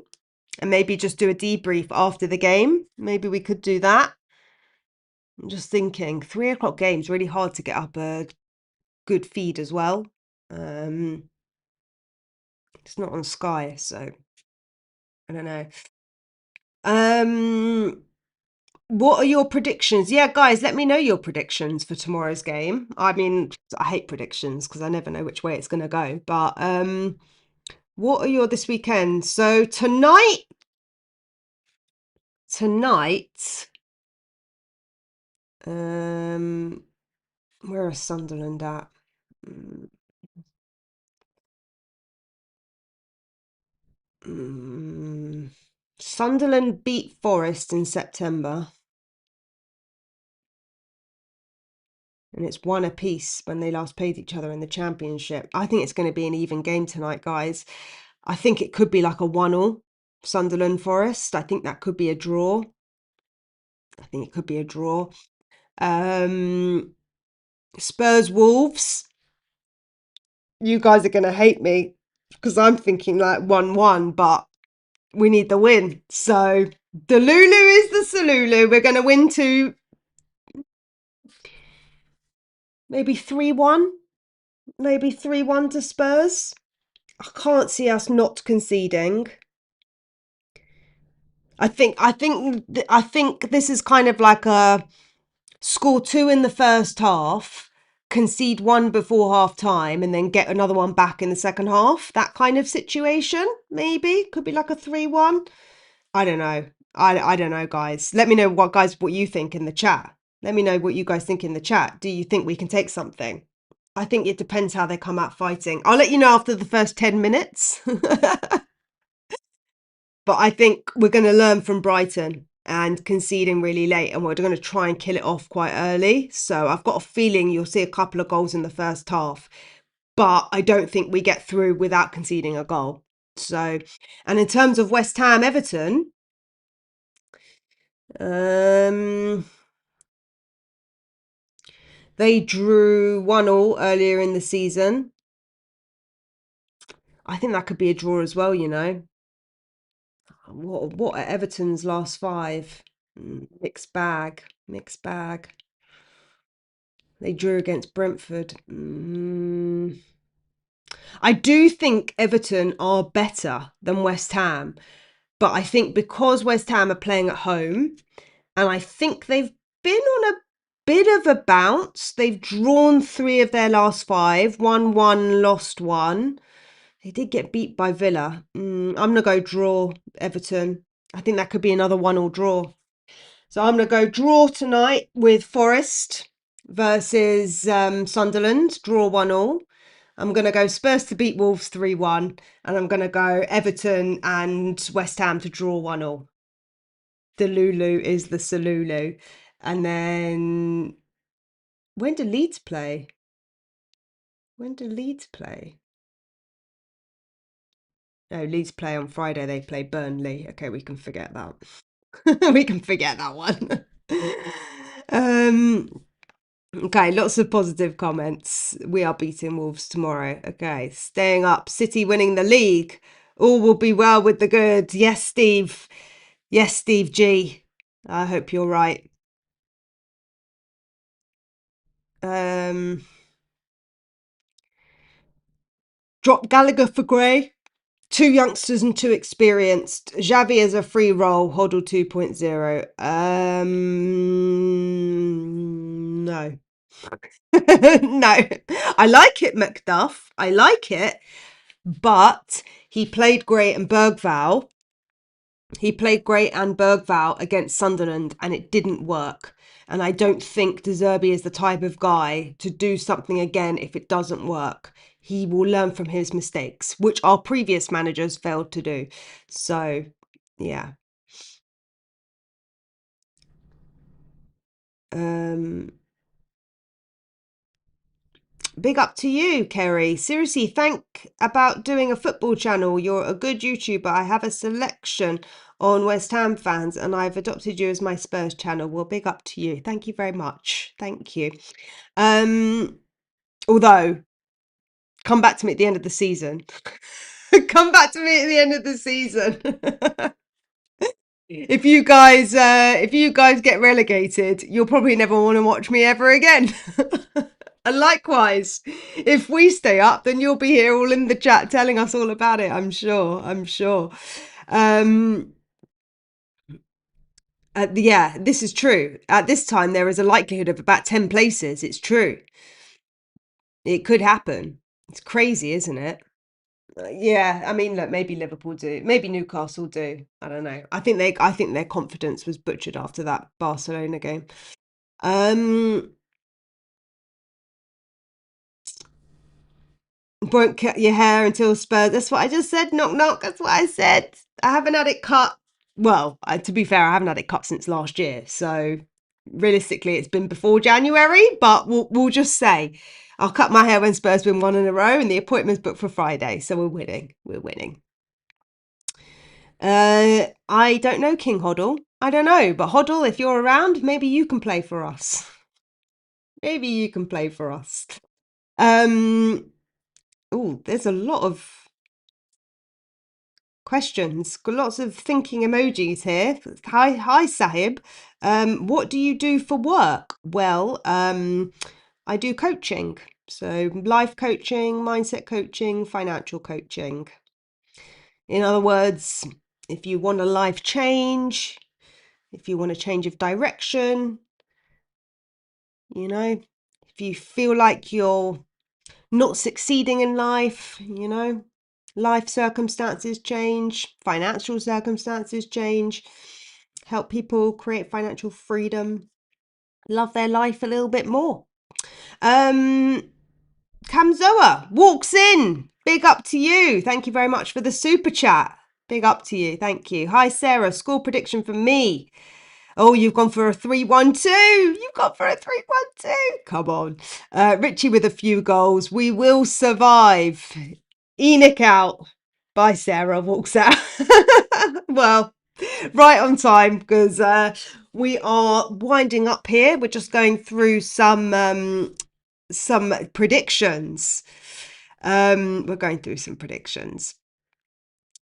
and maybe just do a debrief after the game. Maybe we could do that. I'm just thinking 3 o'clock game's really hard to get up a good feed as well. It's not on Sky, so I don't know. What are your predictions? Yeah, guys, let me know your predictions for tomorrow's game. I mean, I hate predictions because I never know which way it's going to go. But what are your this weekend? So tonight, where is Sunderland at? Mm, Sunderland beat Forest in September, and it's one apiece when they last played each other in the Championship. I think it's going to be an even game tonight, guys. I think it could be like a 1-1 Sunderland Forest. I think that could be a draw. I think it could be a draw. Spurs Wolves. You guys are going to hate me because I'm thinking like 1-1, but we need the win. So the Lulu is the Salulu. We're going to win to maybe 3-1. Maybe 3-1 to Spurs. I can't see us not conceding. I think this is kind of like a score two in the first half, concede one before half time, and then get another one back in the second half. That kind of situation, maybe. Could be like a 3-1. I don't know. I don't know, guys. Let me know what you think in the chat. Let me know what you guys think in the chat. Do you think we can take something? I think it depends how they come out fighting. I'll let you know after the first 10 minutes. But I think we're going to learn from Brighton and conceding really late, and we're going to try and kill it off quite early. So I've got a feeling you'll see a couple of goals in the first half, but I don't think we get through without conceding a goal. So, and in terms of West Ham Everton, they drew 1-1 earlier in the season. I think that could be a draw as well, you know. What are Everton's last five? Mixed bag. Mixed bag. They drew against Brentford. I do think Everton are better than West Ham, but I think because West Ham are playing at home, and I think they've been on a bit of a bounce. They've drawn 3 of their last 5, won 1, lost 1. They did get beat by Villa. I'm going to go draw Everton. I think that could be another 1-1 draw. So I'm going to go draw tonight with Forest versus Sunderland, draw 1-1. I'm going to go Spurs to beat Wolves 3-1, and I'm going to go Everton and West Ham to draw 1-1. The Lulu is the Salulu. And then When do Leeds play? When do Leeds play? No, Leeds play on Friday. They play Burnley. Okay, we can forget that. We can forget that one. um, okay, lots of positive comments. We are beating Wolves tomorrow. Okay, staying up. City winning the league. All will be well with the good. Yes, Steve. Yes, Steve G. I hope you're right. Drop Gallagher for Gray. Two youngsters and too experienced. Xavi as a free role. Hoddle 2.0. No. No. I like it, Macduff. I like it. But he played great in Bergvall. He played great and Bergvall against Sunderland and it didn't work. And I don't think De Zerbi is the type of guy to do something again if it doesn't work. He will learn from his mistakes, which our previous managers failed to do. So, yeah. Big up to you, Kerry. Seriously, thank about doing a football channel. You're a good YouTuber. I have a selection on West Ham fans and I've adopted you as my Spurs channel. Well, big up to you. Thank you very much. Thank you. Although, come back to me at the end of the season. Come back to me at the end of the season. If you guys get relegated, you'll probably never want to watch me ever again. And likewise, if we stay up, then you'll be here all in the chat telling us all about it. I'm sure. I'm sure. Yeah, this is true. At this time, there is a likelihood of about 10 places. It's true. It could happen. It's crazy, isn't it? Yeah, I mean, look, maybe Liverpool do, maybe Newcastle do. I don't know. I think their confidence was butchered after that Barcelona game. Won't cut your hair until Spurs. That's what I just said. Knock knock. That's what I said. I haven't had it cut. Well, to be fair, I haven't had it cut since last year. So realistically, it's been before January. But we'll just say I'll cut my hair when Spurs win one in a row, and the appointment's booked for Friday. So we're winning. We're winning. I don't know, King Hoddle. I don't know, but Hoddle, if you're around, maybe you can play for us. Maybe you can play for us. Oh, there's a lot of questions. Got lots of thinking emojis here. Hi, Sahib. What do you do for work? Well, I do coaching. So life coaching, mindset coaching, financial coaching. In other words, if you want a life change, if you want a change of direction, you know, if you feel like you're not succeeding in life, you know, life circumstances change, financial circumstances change, help people create financial freedom, love their life a little bit more. Kamzoa walks in. Big up to you. Thank you very much for the super chat. Big up to you. Thank you. Hi, Sarah. Score prediction for me. Oh, you've gone for a 3-1-2. You've gone for a 3-1-2. Come on. Richie with a few goals. We will survive. Enoch out. Bye, Sarah. Walks out. Well, right on time because we are winding up here. We're just going through some predictions. We're going through some predictions.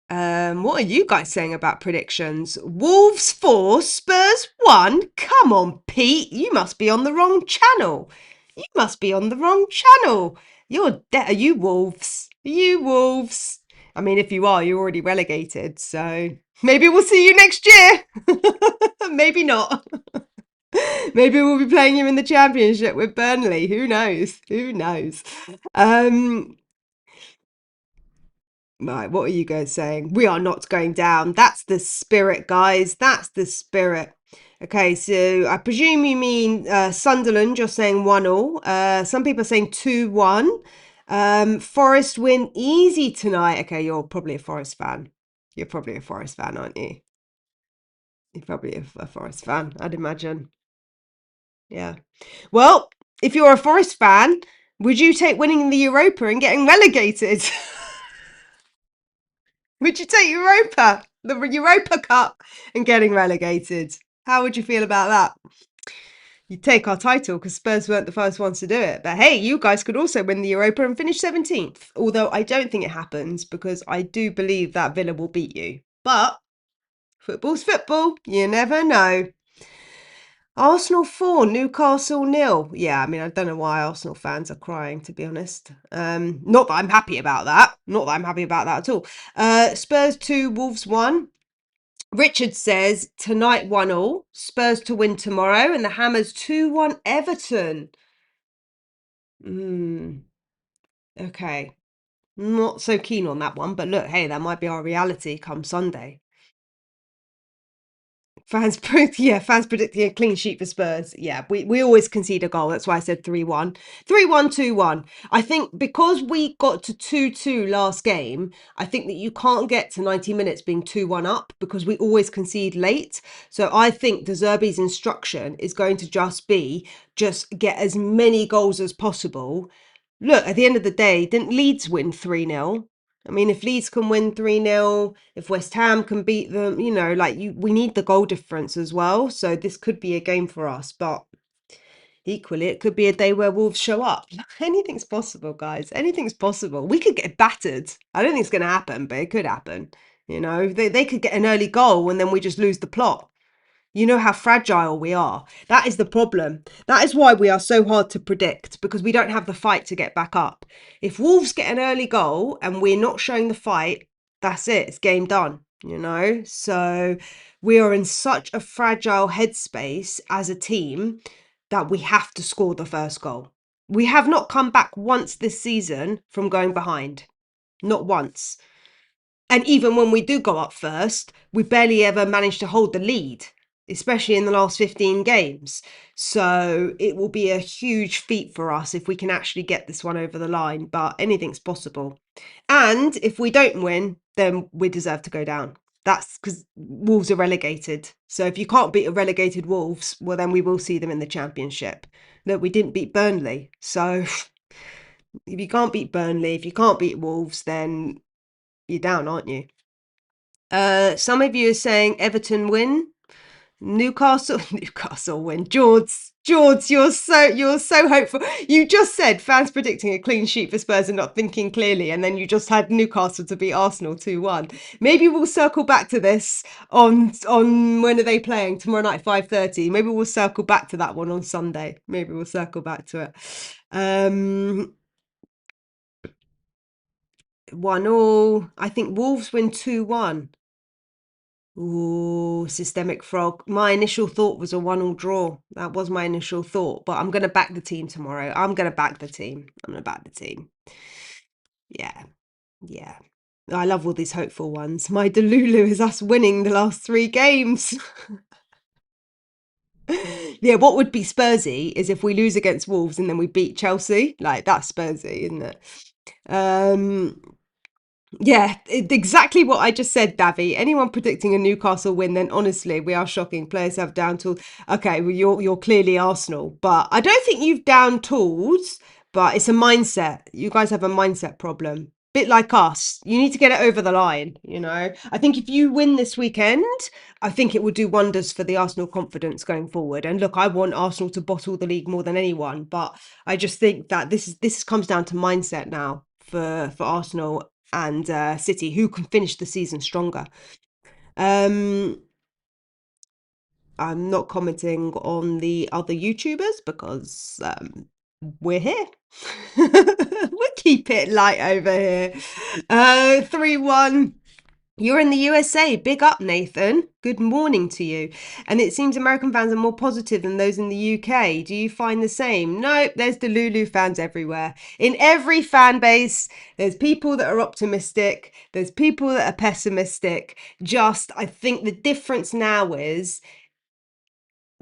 What are you guys saying about predictions? Wolves 4, Spurs 1? Come on, Pete. You must be on the wrong channel. You must be on the wrong channel. Are you Wolves? Are you Wolves? I mean, if you are, you're already relegated. So maybe we'll see you next year. Maybe not. Maybe we'll be playing you in the championship with Burnley. Who knows? Who knows? Right, what are you guys saying? We are not going down. That's the spirit, guys. That's the spirit. Okay, so I presume you mean Sunderland. You're saying 1-1. Some people are saying 2-1. Forest win easy tonight. Okay, you're probably a Forest fan. You're probably a Forest fan, aren't you? You're probably a Forest fan, I'd imagine. Yeah. Well, If you're a Forest fan, would you take winning the Europa and getting relegated? Would you take Europa, the Europa Cup, and getting relegated? How would you feel about that? You'd take our title because Spurs weren't the first ones to do it. But hey, you guys could also win the Europa and finish 17th. Although I don't think it happens because I do believe that Villa will beat you. But football's football. You never know. Arsenal 4, Newcastle nil. Yeah, I mean, I don't know why Arsenal fans are crying, to be honest. Not that I'm happy about that. Not that I'm happy about that at all. Spurs 2, Wolves 1. Richard says tonight 1-1, Spurs to win tomorrow, and the Hammers 2-1 Everton. Okay. Not so keen on that one, but look, hey, that might be our reality come Sunday. Fans predicting a clean sheet for Spurs. Yeah, we always concede a goal. That's why I said 3-1. 3-1, 2-1. I think because we got to 2-2 last game, I think that you can't get to 90 minutes being 2-1 up because we always concede late. So I think De Zerbi's instruction is going to just get as many goals as possible. Look, at the end of the day, didn't Leeds win 3-0? I mean, if Leeds can win 3-0, if West Ham can beat them, we need the goal difference as well. So this could be a game for us, but equally, it could be a day where Wolves show up. Anything's possible, guys. Anything's possible. We could get battered. I don't think it's going to happen, but it could happen. They could get an early goal and then we just lose the plot. You know how fragile we are. That is the problem. That is why we are so hard to predict, because we don't have the fight to get back up. If Wolves get an early goal and we're not showing the fight, that's it. It's game done. So we are in such a fragile headspace as a team that we have to score the first goal. We have not come back once this season from going behind. Not once. And even when we do go up first, we barely ever manage to hold the lead, especially in the last 15 games. So it will be a huge feat for us if we can actually get this one over the line, but anything's possible. And if we don't win, then we deserve to go down. That's because Wolves are relegated. So if you can't beat a relegated Wolves, well, then we will see them in the Championship. Look, we didn't beat Burnley. So if you can't beat Burnley, if you can't beat Wolves, then you're down, aren't you? Some of you are saying Everton win. Newcastle win. George, you're so hopeful. You just said fans predicting a clean sheet for Spurs and not thinking clearly, and then you just had Newcastle to beat Arsenal 2-1. Maybe we'll circle back to this on when are they playing? Tomorrow night 5:30. Maybe we'll circle back to that one on Sunday. Maybe we'll circle back to it. 1-1. I think Wolves win 2-1. Ooh, systemic frog. My initial thought was a 1-1 draw. That was my initial thought, but I'm going to back the team tomorrow. I'm going to back the team. I'm going to back the team. Yeah, yeah. I love all these hopeful ones. My Delulu is us winning the last 3 games. Yeah, what would be Spursy is if we lose against Wolves and then we beat Chelsea. Like, that's Spursy, isn't it? Yeah, exactly what I just said, Davy. Anyone predicting a Newcastle win, then honestly, we are shocking. Players have down tools. Okay, well, you're clearly Arsenal, but I don't think you've down tools, but it's a mindset. You guys have a mindset problem. Bit like us. You need to get it over the line. I think if you win this weekend, I think it will do wonders for the Arsenal confidence going forward. And look, I want Arsenal to bottle the league more than anyone, but I just think that this comes down to mindset now for Arsenal and City, who can finish the season stronger. I'm not commenting on the other YouTubers because we're here. We'll keep it light over here. 3-1. You're in the USA. Big up, Nathan. Good morning to you. And it seems American fans are more positive than those in the UK. Do you find the same? Nope, there's Delulu fans everywhere. In every fan base, there's people that are optimistic, there's people that are pessimistic. I think the difference now is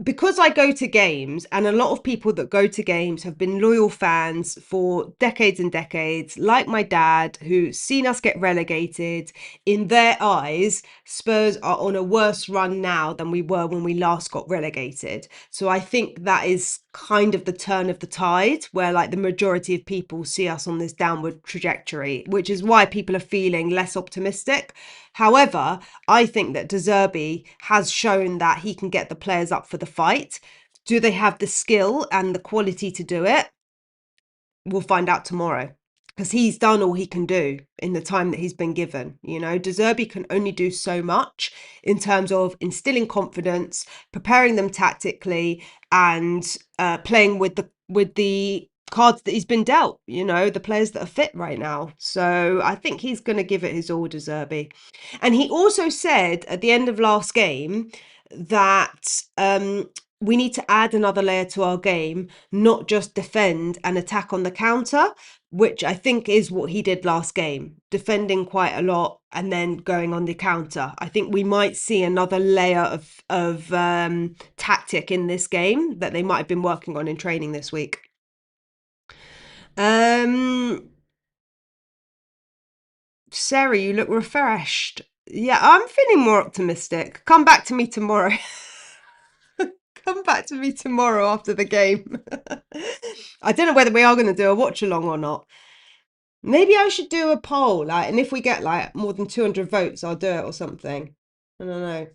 because I go to games, and a lot of people that go to games have been loyal fans for decades and decades, like my dad, who's seen us get relegated. In their eyes, Spurs are on a worse run now than we were when we last got relegated. So I think that is kind of the turn of the tide, where like the majority of people see us on this downward trajectory, which is why people are feeling less optimistic. However, I think that De Zerbi has shown that he can get the players up for the fight. Do they have the skill and the quality to do it? We'll find out tomorrow, because he's done all he can do in the time that he's been given. You know, De Zerbi can only do so much in terms of instilling confidence, preparing them tactically, and playing with the cards that he's been dealt. You know, the players that are fit right now. So I think he's going to give it his all, De Zerbi. And he also said at the end of last game that we need to add another layer to our game, not just defend and attack on the counter, which I think is what he did last game, defending quite a lot and then going on the counter. I think we might see another layer of tactic in this game that they might have been working on in training this week. Sarah, you look refreshed. Yeah, I'm feeling more optimistic. Come back to me tomorrow. Come back to me tomorrow after the game. I don't know whether we are going to do a watch along or not. Maybe I should do a poll, like, and if we get like more than 200 votes, I'll do it or something. I don't know.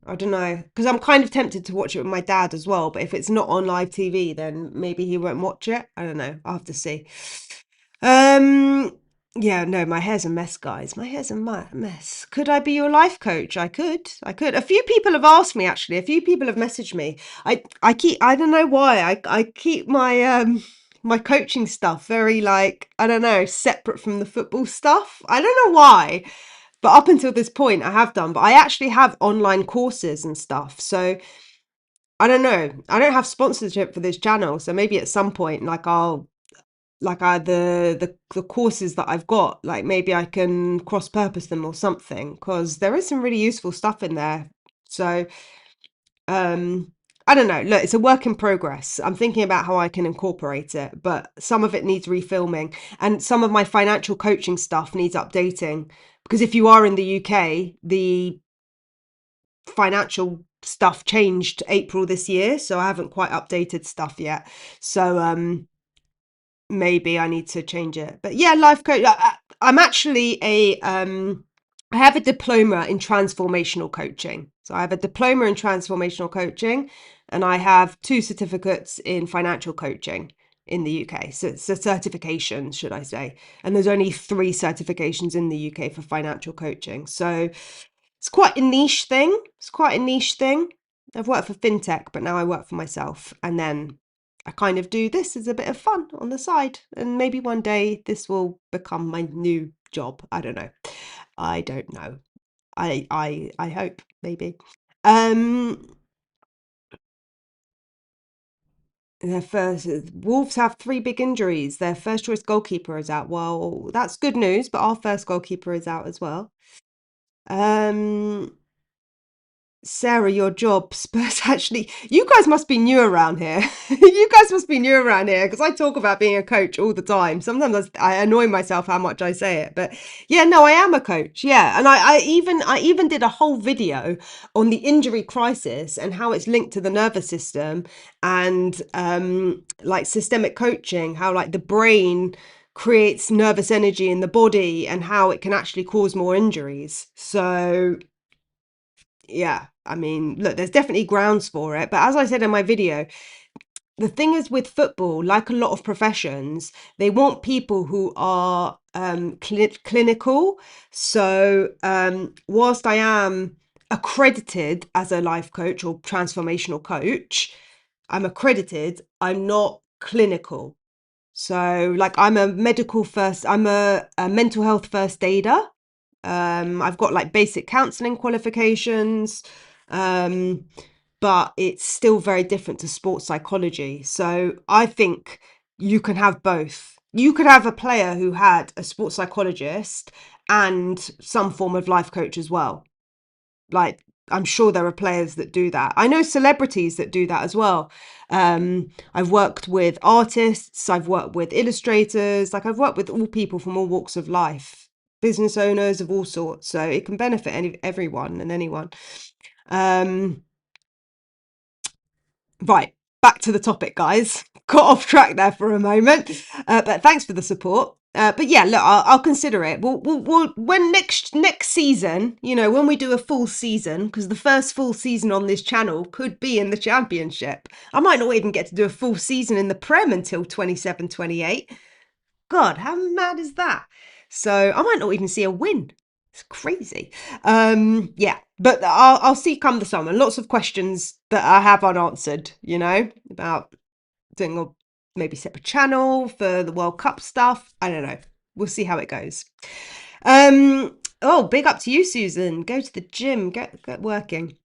I don't know, because I'm kind of tempted to watch it with my dad as well. But if it's not on live TV, then maybe he won't watch it. I don't know. I'll have to see. Um, yeah, no, my hair's a mess, guys. My hair's a mess. Could I be your life coach? I could. I could. A few people have asked me, actually. A few people have messaged me. I don't know why. I keep my coaching stuff very, like, I don't know, separate from the football stuff. I don't know why. But up until this point, I have done. But I actually have online courses and stuff. So I don't know. I don't have sponsorship for this channel. So maybe at some point, like the courses that I've got, like maybe I can cross purpose them or something, because there is some really useful stuff in there. So I don't know. Look, it's a work in progress. I'm thinking about how I can incorporate it, but some of it needs refilming, and some of my financial coaching stuff needs updating, because if you are in the UK, the financial stuff changed April this year, so I haven't quite updated stuff yet. So maybe I need to change it. But yeah, life coach. I'm actually I have a diploma in transformational coaching. So I have a diploma in transformational coaching, and I have 2 certificates in financial coaching in the UK. So it's a certification, should I say. And there's only 3 certifications in the UK for financial coaching. So it's quite a niche thing. It's quite a niche thing. I've worked for fintech, but now I work for myself. And then I kind of do this as a bit of fun on the side. And maybe one day this will become my new job. I don't know. I don't know. I hope, maybe. Um their first Wolves have 3 big injuries. Their first choice goalkeeper is out. Well, that's good news, but our first goalkeeper is out as well. Um Sarah, your job, Spurs, actually, you guys must be new around here. You guys must be new around here, because I talk about being a coach all the time. Sometimes I annoy myself how much I say it, but yeah, no, I am a coach. Yeah, and I even did a whole video on the injury crisis and how it's linked to the nervous system, and like systemic coaching, how like the brain creates nervous energy in the body and how it can actually cause more injuries. So yeah, I mean, look, there's definitely grounds for it. But as I said in my video, the thing is with football, like a lot of professions, they want people who are clinical. So whilst I am accredited as a life coach or transformational coach, I'm accredited, I'm not clinical. So like I'm a mental health first aider. I've got like basic counselling qualifications, um, but it's still very different to sports psychology. So I think you can have both. You could have a player who had a sports psychologist and some form of life coach as well. Like I'm sure there are players that do that. I know celebrities that do that as well. I've worked with artists, I've worked with illustrators, like I've worked with all people from all walks of life, business owners of all sorts. So it can benefit everyone and anyone. Um, right, back to the topic, guys. Got off track there for a moment, but thanks for the support. But yeah, look, I'll consider it. We'll when next season, you know, when we do a full season, because the first full season on this channel could be in the Championship. I might not even get to do a full season in the Prem until 27, 28. God, how mad is that? So I might not even see a win. It's crazy. Yeah, but I'll see come the summer. Lots of questions that I have unanswered, you know, about doing a maybe separate channel for the World Cup stuff. I don't know. We'll see how it goes. Oh, big up to you, Susan. Go to the gym, get working.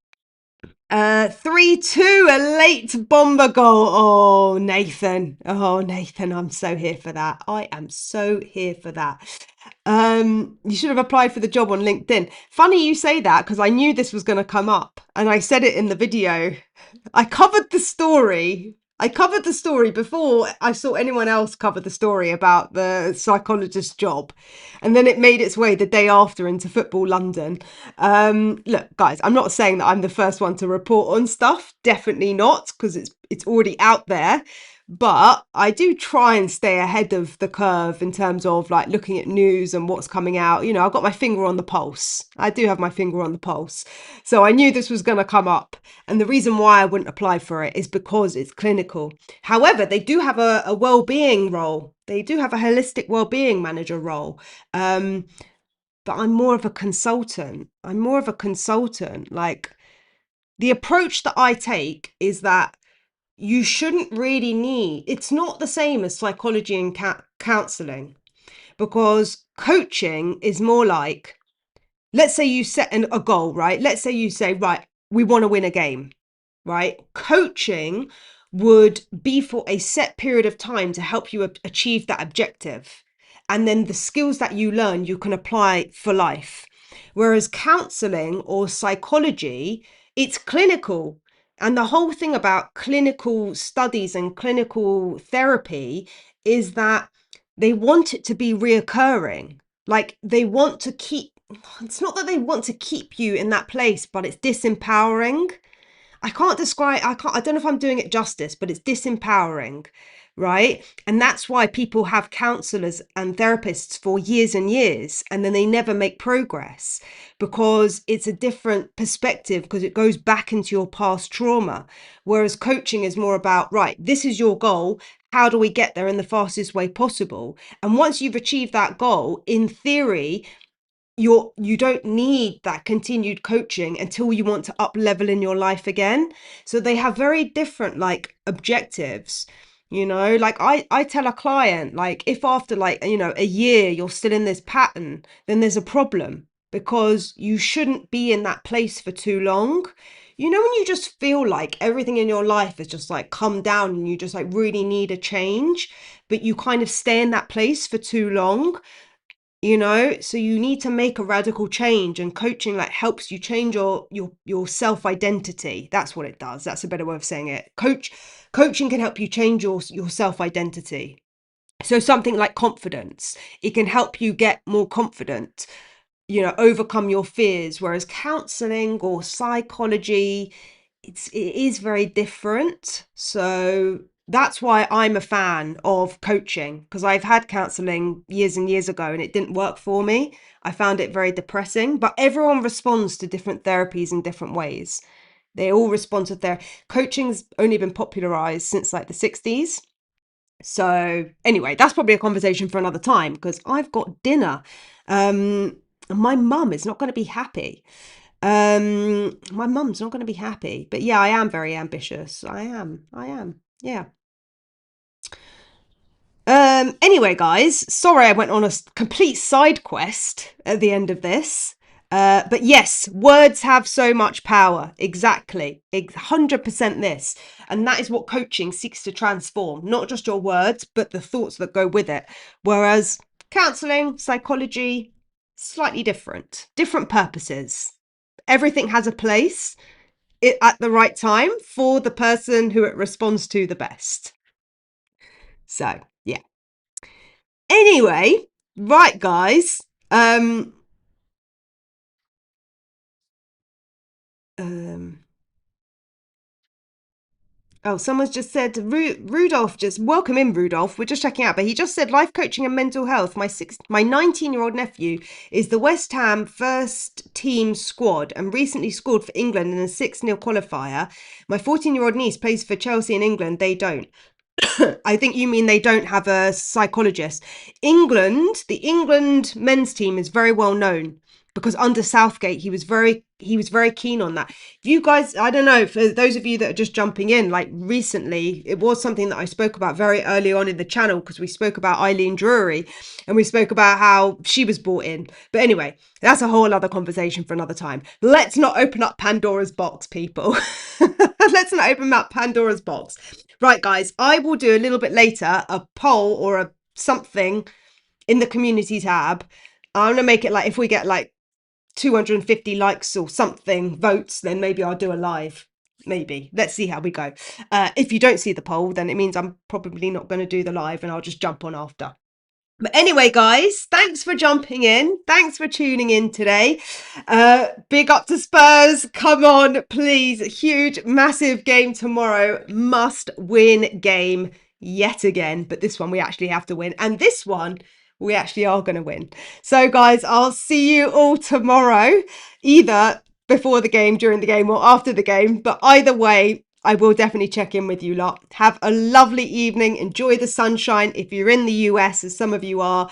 3-2, a late bomber goal. Oh, Nathan. Oh, Nathan, I'm so here for that. I am so here for that. You should have applied for the job on LinkedIn. Funny you say that, because I knew this was going to come up and I said it in the video. I covered the story. I covered the story before I saw anyone else cover the story about the psychologist's job. And then it made its way the day after into Football London. Look, guys, I'm not saying that I'm the first one to report on stuff. Definitely not, because it's already out there. But I do try and stay ahead of the curve in terms of like looking at news and what's coming out. You know, I've got my finger on the pulse. I do have my finger on the pulse. So I knew this was going to come up. And the reason why I wouldn't apply for it is because it's clinical. However, they do have a well-being role. They do have a holistic well-being manager role. But I'm more of a consultant. Like the approach that I take is that you shouldn't really need, it's not the same as psychology and counseling, because coaching is more like, let's say you set a goal, right? Let's say you say, right, we want to win a game, right? Coaching would be for a set period of time to help you achieve that objective. And then the skills that you learn, you can apply for life. Whereas counseling or psychology, it's clinical. And the whole thing about clinical studies and clinical therapy is that they want it to be reoccurring. Like they want to keep, it's not that they want to keep you in that place, but it's disempowering. I don't know if I'm doing it justice, but it's disempowering, right? And that's why people have counselors and therapists for years and years, and then they never make progress, because it's a different perspective, because it goes back into your past trauma. Whereas coaching is more about, right, this is your goal. How do we get there in the fastest way possible? And once you've achieved that goal, in theory, you don't need that continued coaching until you want to up level in your life again. So they have very different like objectives, you know. Like I tell a client, like if after like, you know, a year you're still in this pattern, then there's a problem, because you shouldn't be in that place for too long. You know, when you just feel like everything in your life has just like come down and you just like really need a change, but you kind of stay in that place for too long, you know. So you need to make a radical change, and coaching like helps you change your self identity. That's what it does. That's a better way of saying it. Coaching can help you change your self identity. So something like confidence, it can help you get more confident, you know, overcome your fears. Whereas counseling or psychology, it is very different. So that's why I'm a fan of coaching, because I've had counseling years and years ago and it didn't work for me. I found it very depressing, but everyone responds to different therapies in different ways. They all respond to coaching's only been popularized since like the 60s. So anyway, that's probably a conversation for another time, because I've got dinner. My mum is not going to be happy. My mum's not going to be happy. But yeah, I am very ambitious. I am. Yeah. Anyway, guys, sorry I went on a complete side quest at the end of this. But yes, words have so much power. Exactly. 100% this. And that is what coaching seeks to transform. Not just your words, but the thoughts that go with it. Whereas counseling, psychology, slightly different purposes. everything has a place at the right time for the person who it responds to the best. So, yeah. Anyway, right, guys. Um, um, Oh, someone's just said Rudolph. Just welcome in, Rudolph. We're just checking out, but he just said life coaching and mental health. My 19-year-old nephew is the West Ham first team squad and recently scored for England in a 6-0 qualifier. My 14-year-old niece plays for Chelsea in England. They don't. I think you mean they don't have a psychologist. The England men's team is very well known because under Southgate he was very keen on that. You guys, I don't know, for those of you that are just jumping in, like recently, it was something that I spoke about very early on in the channel because we spoke about Eileen Drury and we spoke about how she was brought in. But anyway, that's a whole other conversation for another time. Let's not open up Pandora's box, people. Let's not open up Pandora's box. Right, guys, I will do a little bit later a poll or a something in the community tab. I'm going to make it like if we get like 250 likes or something votes, then maybe I'll do a live. Maybe. Let's see how we go. If you don't see the poll, then it means I'm probably not going to do the live and I'll just jump on after. But anyway, guys, thanks for jumping in. Thanks for tuning in today. Big up to Spurs. Come on, please. Huge, massive game tomorrow. Must win game yet again. But this one we actually have to win. And this one we actually are going to win. So, guys, I'll see you all tomorrow, either before the game, during the game, or after the game. But either way, I will definitely check in with you lot. Have a lovely evening. Enjoy the sunshine if you're in the US, as some of you are.